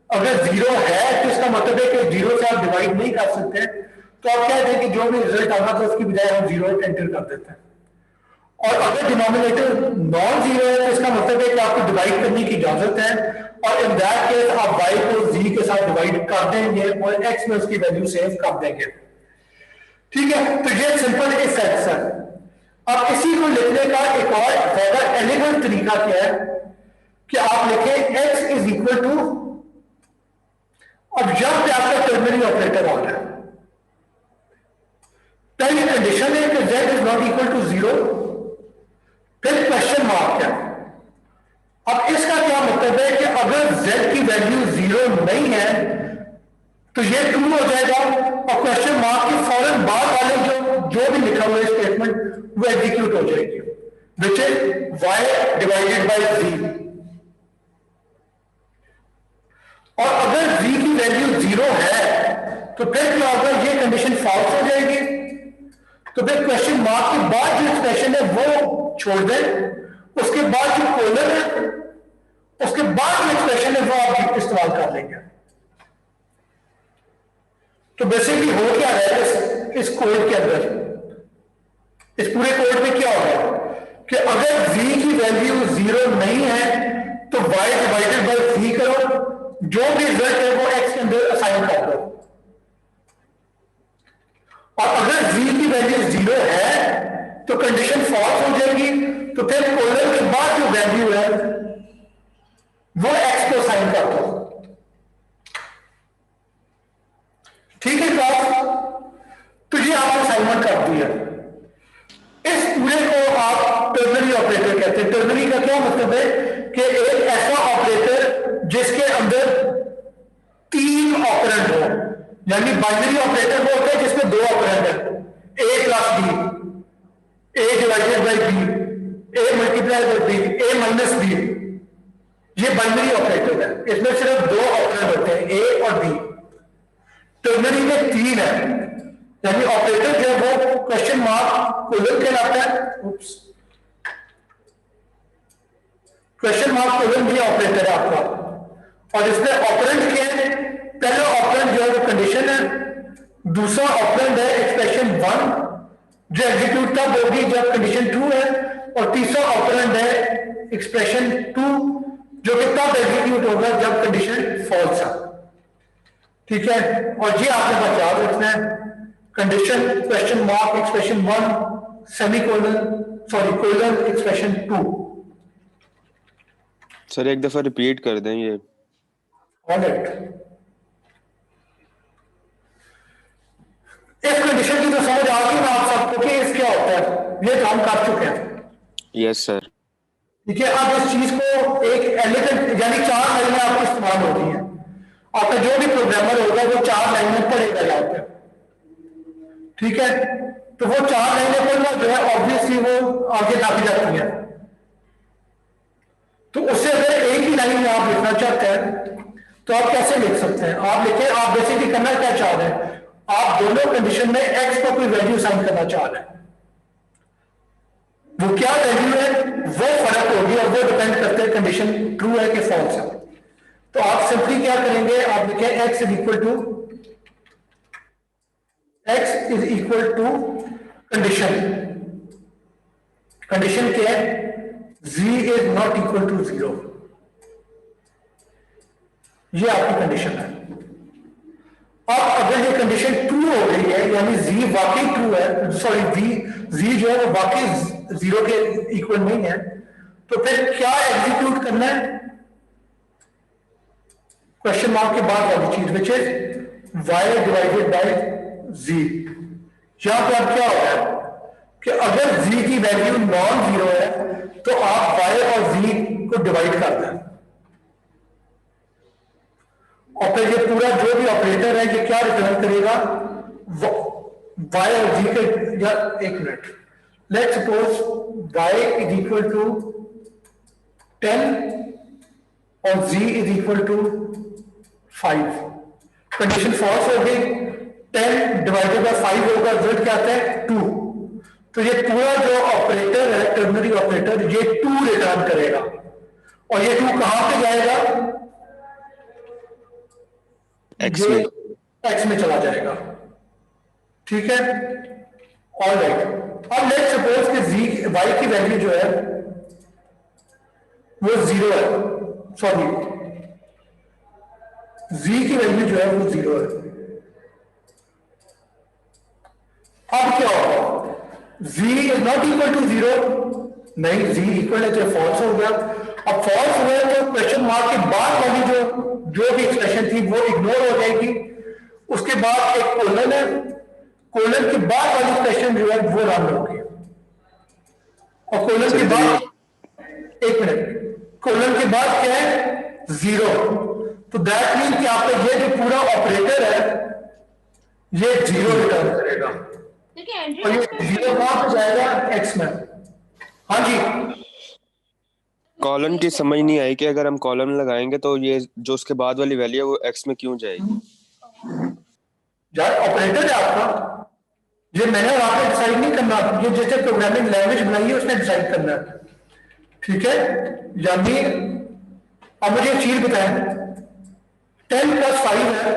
अगर 0 है तो इसका मतलब है कि 0 से आप डिवाइड नहीं कर सकते, तो आप कहते हैं कि जो भी रिजल्ट आना था उसकी बजाय हम 0 एंटर कर देते हैं। और अगर डिनोमिनेटर नॉन 0 है तो इसका मतलब है कि आपको डिवाइड करने की इजाजत है, और इन दैट केस आप y को z के साथ डिवाइड कर देंगे और x में उसकी वैल्यू सेव कर देंगे, ठीक है। तो ये सिंपल इफेक्ट्स है। अब इसी को लिखने का एक और ज्यादा एलिगेंट तरीका क्या है कि आप लिखें x इज इक्वल टू, अब जब पे आपका टर्नरी ऑपरेटर आ रहा है, पहली कंडीशन है कि z is not equal to 0, फिर क्वेश्चन मार्क है। अब इसका क्या मतलब है कि अगर z की वैल्यू 0 नहीं है तो ये ट्रू हो जाएगा, और क्वेश्चन मार्क के फौरन बाद वाले जो भी लिखा हुआ है स्टेटमेंट वो एग्जीक्यूट हो जाएगी, which is y divided by z। और अगर z की वैल्यू 0 है तो फिर क्या होगा, ये कंडीशन फॉल्स हो जाएगी, तो फिर क्वेश्चन मार्क के बाद जो एक्सप्रेशन है वो छोड़ दें, उसके बाद जो कोलन है उसके बाद जो एक्सप्रेशन है वो आप इस्तेमाल कर लेंगे। तो बेसिकली हो क्या रहा है इस कोड के अंदर, इस पूरे कोड में क्या होगा कि अगर z की वैल्यू 0 नहीं है तो y डिवाइडेड बाय z करो, जो भी रिजल्ट है वो x के अंदर असाइन कर दो, और अगर z की वैल्यू 0 है तो कंडीशन फॉल्स हो जाएगी, तो फिर कोलन के बाद जो वैल्यू है वो x को असाइन कर दो, ठीक है क्लास। तो ये आपने असाइनमेंट कर दिया। इस पूरे को आप टर्नरी ऑपरेटर कहते हैं। टर्नरी का क्या मतलब है कि एक ऐसा ऑपरेटर जिसके अंदर 3 ऑपरेंड हो, यानी बाइनरी ऑपरेटर वो होता है जिसमें 2 ऑपरेंड है, a plus b, a divided by b, a multiply by b, a minus b। ये बाइनरी ऑपरेटर है, इसमें सिर्फ 2 ऑपरेंड होते हैं, a और b। टर्नरी में 3 है, यानी ऑपरेटर जो है वो क्वेश्चन मार्क कोलन कहलाता है, क्वेश्चन मार्क कोलन ये ऑपरेटर है आपका, और इसमें ऑपरेंड क्या है, पहला ऑपरेंड जो है वो कंडीशन है, दूसरा ऑपरेंड है एक्सप्रेशन 1 जो एग्जीक्यूट तब होगी जब कंडीशन ट्रू है, और तीसरा ऑपरेंड है एक्सप्रेशन 2 जो कि तब एग्जीक्यूट होगा जब कंडीशन फॉल्स है, ठीक है। और ये आपने बस याद रखना है, condition question mark expression 1 semicolon sorry colon expression 2। Sir एक दफा रिपीट कर दें ये। ऑलराइट, इस कंडीशन की तो समझ आ गई ना आप सबको कि इस क्या होता है, ये तो हम कर चुके हैं। Yes sir. ठीक है, अब इस चीज को एक एलिगेंट यानी 4 लाइनें आपको इस्तेमाल होती हैं, आपका जो भी प्रोग्रामर होगा वो 4 लाइनें पढ़ेगा यहाँ पे, ठीक है। तो वो 4 लाइनें पढ़ना जो है ऑब्वियसली वो आगे लग जाती है, तो उससे अगर एक ही लाइन में आप लिखना चाहते हैं तो आप कैसे लिख सकते हैं, आप लिखें, आप बेसिकली करना क्या चाह रहे हैं, आप दोनों कंडीशन में x को कोई वैल्यू साइन करना चाह रहे हैं, वो क्या वैल्यू है वो फर्क होगी और वो डिपेंड करते हैं कंडीशन ट्रू है कि फॉल्स है। तो आप सिंपली क्या करेंगे, आप लिखें x is equal to condition, condition क्या है, z is not equal to 0, ये आपकी कंडीशन है। अब अगर ये कंडीशन ट्रू हो गई है, यानी जी वाकई ट्रू है, सॉरी जी जो है वो वाकई जीरो के इक्वल नहीं है, तो फिर क्या एग्जीक्यूट करना है? क्वेश्चन मार्क के बाद वाली चीज which is Y divided by G. यहां पर अब क्या होगा कि अगर जी की वैल्यू नॉन जीरो है तो आप वाई और जी को डिवाइड कर दें, और फिर ये पूरा जो भी ऑपरेटर है ये क्या रिटर्न करेगा? वाई और जी के, या एक minute, let suppose Y is equal to 10 और G is equal to 5। Condition false हो गई, 10 डिवाइडेड बाय 5 होगा, रिजल्ट क्या आता है? 2। तो ये पूरा जो ऑपरेटर है, टर्नरी ऑपरेटर, ये 2 रिटर्न करेगा, और ये 2 कहां पे जाएगा? एक्स में, एक्स में चला जाएगा। ठीक है, ऑलराइट। अब लेट्स सपोज कि जी वाई की वैल्यू जो है वो 0 है, सॉरी जी की वैल्यू जो है वो 0 है। अब क्या होगा? z is not equal to 0, नहीं, z इक्वल है तो फॉल्स हो गया। अब फॉल्स हुआ तो क्वेश्चन मार्क के बाद वाली जो भी एक्सप्रेशन थी वो इग्नोर हो जाएगी। उसके बाद एक कोलन है, कोलन के बाद वाली एक्सप्रेशन जो है वो रन होगी, और कोलन के बाद, एक मिनट, कोलन के बाद क्या है? 0। तो दैट मीन कि आपका ये जो पूरा ऑपरेटर है ये 0 रिटर्न करेगा, और ये 0 कहां पे जाएगा? एक्स में। हाँ जी, कॉलन की समझ नहीं आई कि अगर हम कॉलन लगाएंगे तो ये जो उसके बाद वाली वैल्यू है वो एक्स में क्यों जाएगी? यार ऑपरेटर है आपका, ये मैंने वहां पे डिसाइड नहीं करना, ये जैसे प्रोग्रामिंग लैंग्वेज बनाई है उसने डिसाइड करना है। ठीक है, यानी अब मुझे एक चीज बताएं, 10 + 5 है,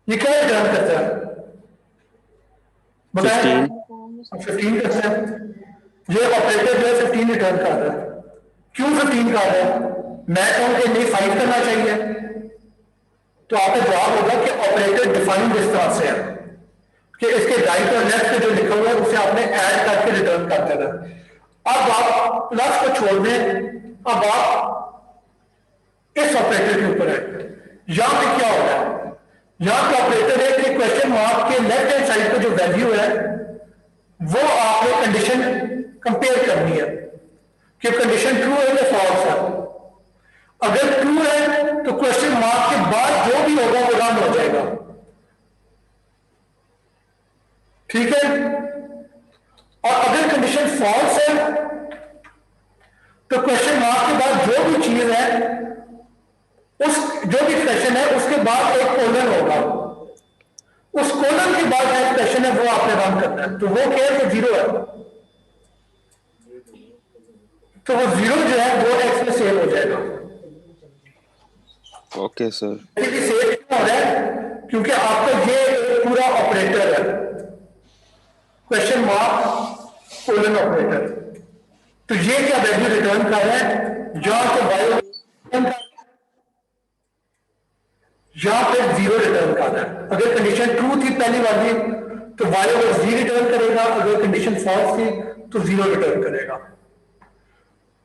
ये क्या रिटर्न करता है? बताएं। 15 करता है। ये ऑपरेटर जो है 15 रिटर्न कर रहा है। क्यों 15 कर रहा है? मैं कहूं कि नहीं 5 करना चाहिए, तो आपका जवाब होगा कि ऑपरेटर डिफाइंड इस तरह से है कि इसके राइट और लेफ्ट पे जो लिखा हुआ है उसे आपने ऐड करके रिटर्न कर देना। अब आप प्लस को छोड़ दें, अब आप इस ऑपरेटर के ऊपर है। यहां पे क्या होगा? यहां पे ऑपरेटर है कि क्वेश्चन मार्क के लेफ्ट हैंड साइड पे जो वैल्यू है वो आपने कंडीशन कंपेयर करनी है कि कंडीशन ट्रू है या फॉल्स है। अगर ट्रू है तो क्वेश्चन मार्क के बाद जो भी होगा वो रन हो जाएगा। ठीक है, और अगर कंडीशन फॉल्स है तो क्वेश्चन मार्क के बाद जो भी चीज है, उस जो भी एक्सप्रेशन है उसके बाद एक कोलन होगा, उस कोलन के बाद जो एक्सप्रेशन है वो आपने रन करना है। तो वो क्या है? 0 है, तो वो 0 जो है वो एक्स में सेव हो जाएगा। Okay sir. सेव क्यों हो रहा है? क्योंकि आपका ये पूरा ऑपरेटर है, क्वेश्चन मार्क कोलन ऑपरेटर। तो ये क्या वैल्यू रिटर्न कर रहा है? यहां तो वाई यहां पे 0 रिटर्न कर रहा है। अगर कंडीशन ट्रू थी पहली वाली तो वाई ओवर जी रिटर्न करेगा, अगर कंडीशन फॉल्स थी तो 0 रिटर्न करेगा।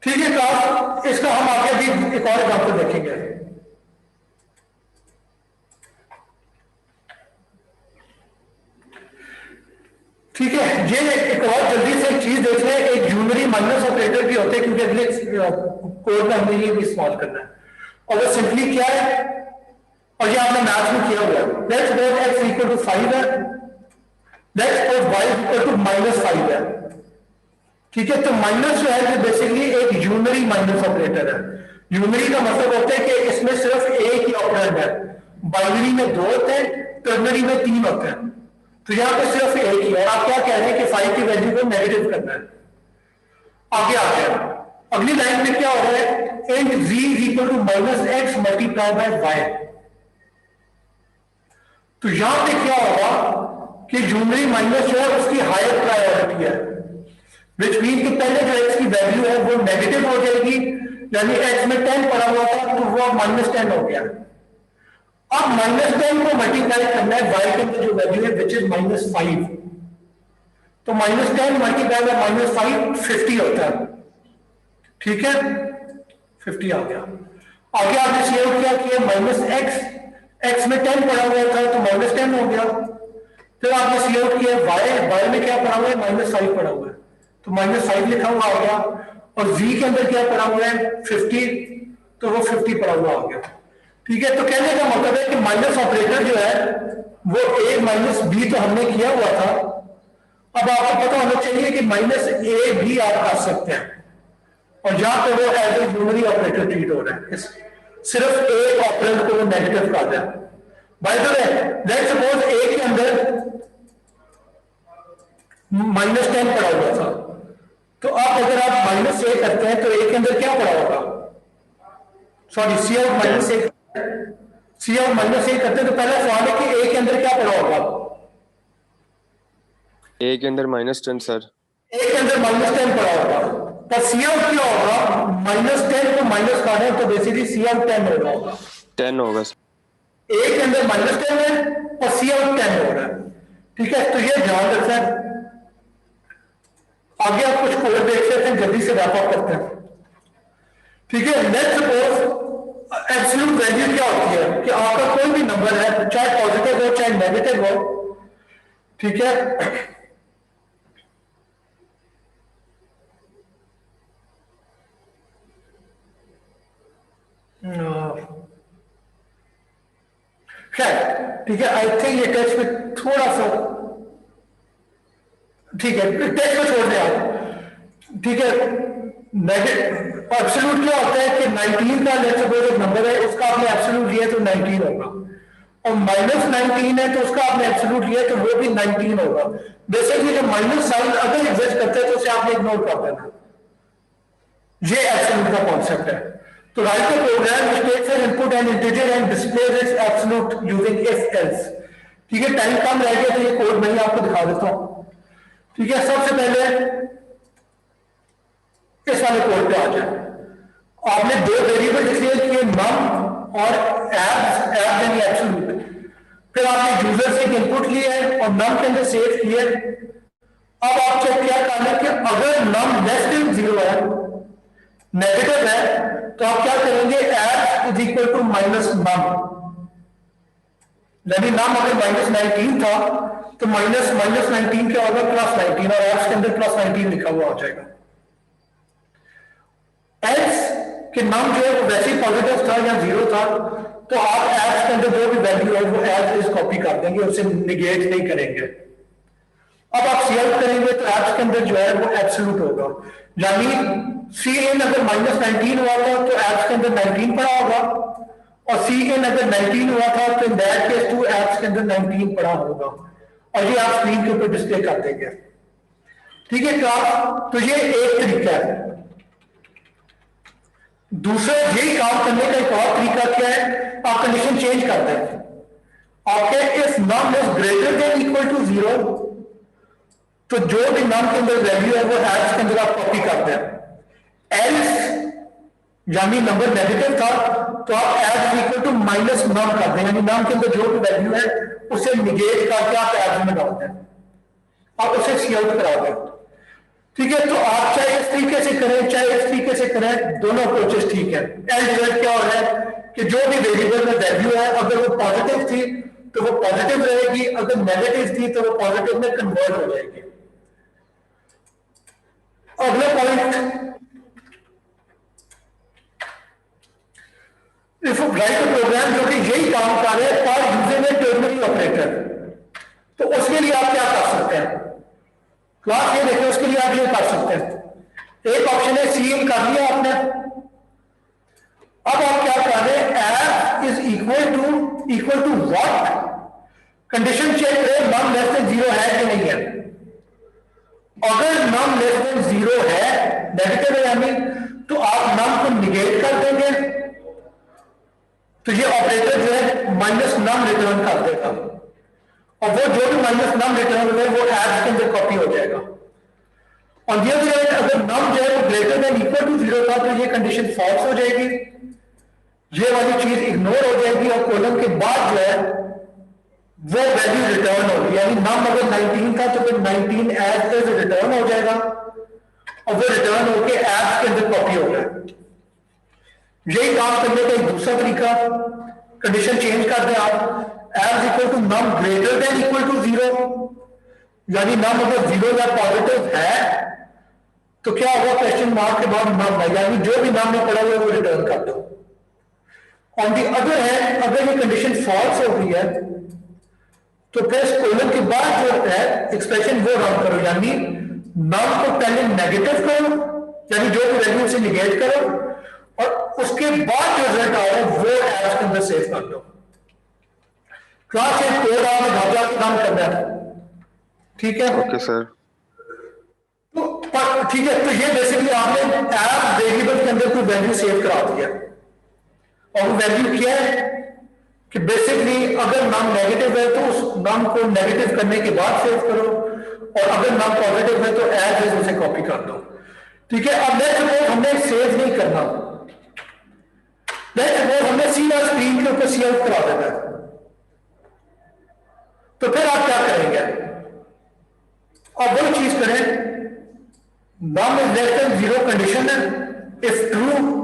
ठीक है क्लास, इसका हम आगे भी एक और एग्जांपल देखेंगे। ठीक है, ये एक और जल्दी से एक चीज देख लें, एक यूनरी माइनस ऑपरेटर भी होते हैं, क्योंकि अगले कोड में हमने ये भी इस्तेमाल करना है। और वो सिंपली क्या है, और ये आपने मैथ में किया हुआ है, let's suppose x equal to 5 है, let's suppose y equal to -5 है। ठीक है, तो माइनस जो है ये बेसिकली एक यूनरी माइनस ऑपरेटर है। यूनरी का मतलब होता है कि इसमें सिर्फ एक ही ऑपरेंड है। बाइनरी में 2 होते हैं, टर्नरी में 3 होते हैं, तो यहां पे सिर्फ एक ही है। आप क्या कह रहे हैं कि 5 की वैल्यू को नेगेटिव करना है। आगे आते हैं, अगली लाइन में क्या हो रहा है? Int z equal to -x multiply by y। तो यहां पे क्या होगा कि यूनरी माइनस जो है उसकी हायर प्रायोरिटी है, विच मीन कि पहले जो x की वैल्यू है वो नेगेटिव हो जाएगी, यानी x में 10 पड़ा हुआ था तो वो -10 हो गया। अब -10 को मल्टीप्लाई करना है y के अंदर जो वैल्यू है विच इज -5, तो -10 मल्टीप्लाई बाय -5 50 होता है, ठीक है, 50 आ गया। आगे आपने सेव किया कि -x, x में 10 पड़ा हुआ था तो -10 हो गया। फिर आपने सेव किया y में क्या पड़ा हुआ है, -5 पड़ा हुआ है तो -5 लिखा हुआ आ गया, और z के अंदर क्या पड़ा हुआ है 50, तो वो 50 पड़ा हुआ आ गया, ठीक है। तो कहने का मतलब है कि माइनस ऑपरेटर जो है वो a माइनस बी तो हमने किया हुआ था, अब आपको पता होना चाहिए कि -a भी आप कर सकते हैं, और जहां पे वो as a unary operator treat हो रहा है, सिर्फ एक ऑपरेंड को वो नेगेटिव कर रहा है। Bye the way let's suppose a के अंदर -10 पड़ा हुआ था, तो आप अगर आप -a करते हैं तो a के अंदर क्या पड़ा होगा, सॉरी सी आउट -a करते हैं तो पहला सवाल है कि a के अंदर क्या पड़ा होगा, ए के अंदर -10 सर, a के अंदर -10 पड़ा होगा, पर सी आउट क्या होगा, -10 को माइनस कर रहे हैं तो बेसिकली सी आउट 10 हो रहा होगा, 10 होगा सर। a के अंदर -10 है और सी आउट 10 हो रहा है, ठीक है। तो ये ध्यान रखना है। आगे आप कुछ कोड देख सकते हैं, जल्दी से रैप अप करते हैं, ठीक है। लेट्स सपोज एब्सोल्यूट वैल्यू क्या होती है कि आपका कोई भी नंबर है, चाहे पॉजिटिव हो चाहे नेगेटिव हो, ठीक है, खैर ठीक है। आई थिंक ये टेक्स्ट में थोड़ा सा, ठीक है, टेक्स्ट में छोड़ दें आप, ठीक है। एब्सोल्यूट क्या होता है कि 19 का लेट्स सपोज एक नंबर है, उसका आपने एब्सोल्यूट लिया तो 19 होगा, और -19 है तो उसका आपने एब्सोल्यूट लिया तो वो भी 19 होगा। बेसिकली जब माइनस साइन अगर एग्जिस्ट करता है तो उसे आपने इग्नोर कर देना, ये एब्सोल्यूट का कॉन्सेप्ट है। तो write the program which takes an input and integer and displays its absolute using if else, ठीक है। टाइम कम रह गया तो ये कोड मैं आपको दिखा देता हूं, ठीक है। सबसे पहले इस वाले कोड पे आ जाए, आपने दो वेरिएबल डिक्लेयर किए, नम और एब्स यानी एब्सोल्यूट, फिर आपने यूजर से इनपुट लिए और नम के अंदर सेव किए। अब आप चेक क्या करना कि अगर नम लेस देन 0 है, नेगेटिव है, तो आप क्या करेंगे, abs is equal to minus num, यानी नम अगर -19 था तो -19 क्या होगा, +19, और एब्स के अंदर +19 लिखा हुआ हो जाएगा। एल्स कि नम जो है वो वैसे ही पॉजिटिव था या 0 था, तो आप एब्स के अंदर जो भी वैल्यू है वो एज इज कॉपी कर देंगे, उसे निगेट नहीं करेंगे। अब आप सी आउट करेंगे तो एब्स के अंदर जो है वो एब्सोल्यूट होगा, यानी सी इन अगर -19 हुआ था तो एब्स के अंदर 19 पड़ा होगा, और सी इन अगर 19 हुआ था तो in that case to abs के अंदर 19 पड़ा होगा, और ये आप स्क्रीन के ऊपर डिस्प्ले कर देंगे, ठीक है क्लास। तो ये एक तरीका है। दूसरा यही काम करने का एक और तरीका क्या है, आप कंडीशन चेंज कर दें, आपके if num is greater than equal to 0, तो जो भी नम के अंदर वैल्यू है वो एब्स के अंदर आप कॉपी कर दें। एल्स यानी नंबर नेगेटिव था तो आप एब्स इक्वल टू माइनस नम कर दें, यानी नम के अंदर जो भी वैल्यू है उसे निगेट करके आप एब्स में डाल दें, आप उसे सी आउट करा दें, ठीक है। तो आप चाहे इस तरीके से करें चाहे इस तरीके से करें, दोनों अप्रोचेस ठीक है। एंड रिजल्ट क्या हो रहा है कि जो भी वेरिएबल में वैल्यू है अगर वो पॉजिटिव थी तो वो पॉजिटिव रहेगी, अगर नेगेटिव थी तो वो पॉजिटिव में कन्वर्ट हो जाएगी। अगला पॉइंट, इफ राइट प्रोग्राम जो कि यही काम कर रहे हैं for using A ternary operator, तो उसके लिए आप क्या कर सकते हैं, क्लास ये देखें, उसके लिए आप ये कर सकते हैं। एक ऑप्शन है सी इन कर लिया आपने, अब आप क्या कर रहे हैं, if is equal to what, condition check करें नम लेस देन 0 है कि नहीं है। अगर नम लेस देन 0 है, नेगेटिव है यानी, तो आप नम को निगेट कर देंगे, तो ये ऑपरेटर जो है माइनस नम रिटर्न कर देगा, और वो जो भी माइनस नम रिटर्न हुए वो एब्स के अंदर कॉपी हो जाएगा। और ये अगर नम जो है वो ग्रेटर देन इक्वल टू 0 था तो ये कंडीशन फॉल्स हो जाएगी, ये वाली चीज इग्नोर हो जाएगी और कॉलम के बाद जो है वो वैल्यू रिटर्न होगी, यानी नम अगर 19 था तो फिर 19 एज इज रिटर्न हो जाएगा और वो रिटर्न होके एज के अंदर कॉपी हो जाएगा। यही काम करने का एक दूसरा तरीका, कंडीशन चेंज कर दें आप, as equal to num greater than equal to 0, यानी नम अगर 0 या पॉजिटिव है तो क्या होगा, क्वेश्चन मार्क के बाद नम है, यानी जो भी नम में पड़ा हुआ है वो रिटर्न कर दो। ऑन दी अदर हैंड अगर ये कंडीशन फॉल्स हो गई है तो फिर कॉलम के बाद जो है एक्सप्रेशन वो रन करो, यानी नम को पहले नेगेटिव करो, यानी जो भी वैल्यू से निगेट करो, और उसके बाद जो रिजल्ट आ रहा है वो एज के अंदर सेव कर दो। क्लास एक कोड आपने घर जाकर काम करना है, ठीक है? Okay sir. तो ठीक है, तो ये बेसिकली आपने एज वेरिएबल के अंदर कोई वैल्यू सेव करा दिया, और वैल्यू क्या है कि बेसिकली अगर नम नेगेटिव है तो उस नम को नेगेटिव करने के बाद सेव करो, और अगर नम पॉजिटिव है तो एज इज उसे कॉपी कर दो, ठीक है? अब लेट्स सपोज हमने सेव नहीं करना, लेट्स सपोज हमने सीधा स्क्रीन के ऊपर सी आउट करा देना है, तो फिर आप क्या करेंगे? अब वही चीज करें, num is less than 0 condition है, इफ ट्रू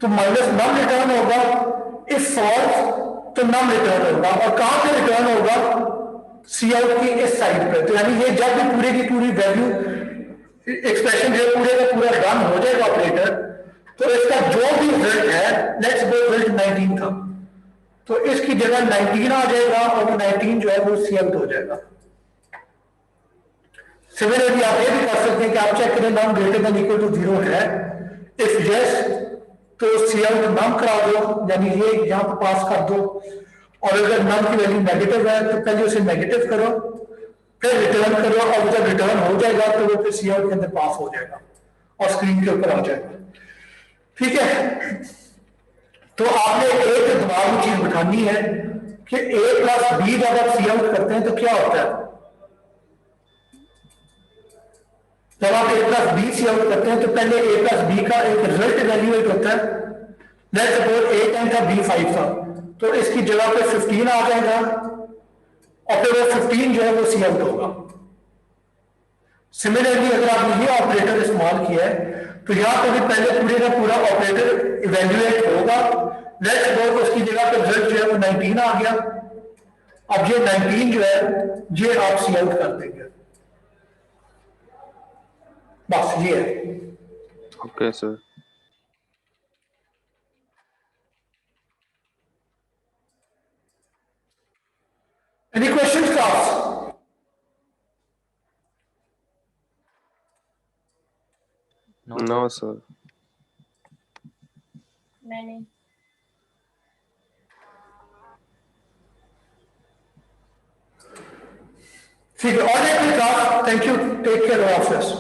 तो माइनस नम रिटर्न होगा, इफ फॉल्स तो नम रिटर्न होगा, और कहां पे रिटर्न होगा? सी आउट की इस साइड पे। तो यानी ये जब भी पूरे की पूरी वैल्यू एक्सप्रेशन जो पूरे का पूरा रन हो जाएगा ऑपरेटर, तो इसका जो भी रिजल्ट है, लेट्स सपोज रिजल्ट 19 था, तो इसकी जगह 19 आ जाएगा और 19 जो है वो सी आउट हो जाएगा। सिमिलरली आप ये भी कर सकते हैं कि आप चेक करें नम ग्रेटर देन इक्वल टू 0 है, इफ यस तो सी आउट नम करा दो, यानी ये यहां पर पास कर दो, और अगर नम की वैल्यू नेगेटिव है तो पहले उसे नेगेटिव करो, फिर रिटर्न करो, और जब रिटर्न हो जाएगा तो वो फिर सी आउट के अंदर पास हो जाएगा और स्क्रीन के ऊपर आ जाएगा, ठीक है? तो आपने एक दिमाग में चीज बिठानी है कि a प्लस बी जब आप सी आउट करते हैं तो क्या होता है? जब आप a plus B cout करते हैं तो पहले a प्लस बी का एक रिजल्ट इवेल्युएट होता है, लेट्स सपोज a 10 था b 5 था, तो इसकी जगह पे 15 आ जाएगा, और फिर वो 15 जो है वो सी आउट होगा। सिमिलरली अगर आपने ये ऑपरेटर इस्तेमाल किया है तो यहां पर भी पहले पूरे का पूरा ऑपरेटर इवेल्युएट होगा, लेट्स सपोज उसकी जगह पे रिजल्ट जो है वो 19 आ गया, अब ये 19 जो है ये आप सी आउट कर देंगे, बस ये है। Okay sir. Any questions, class? No sir. मैंने ठीक है, all right, class. Thank you. Take care of this.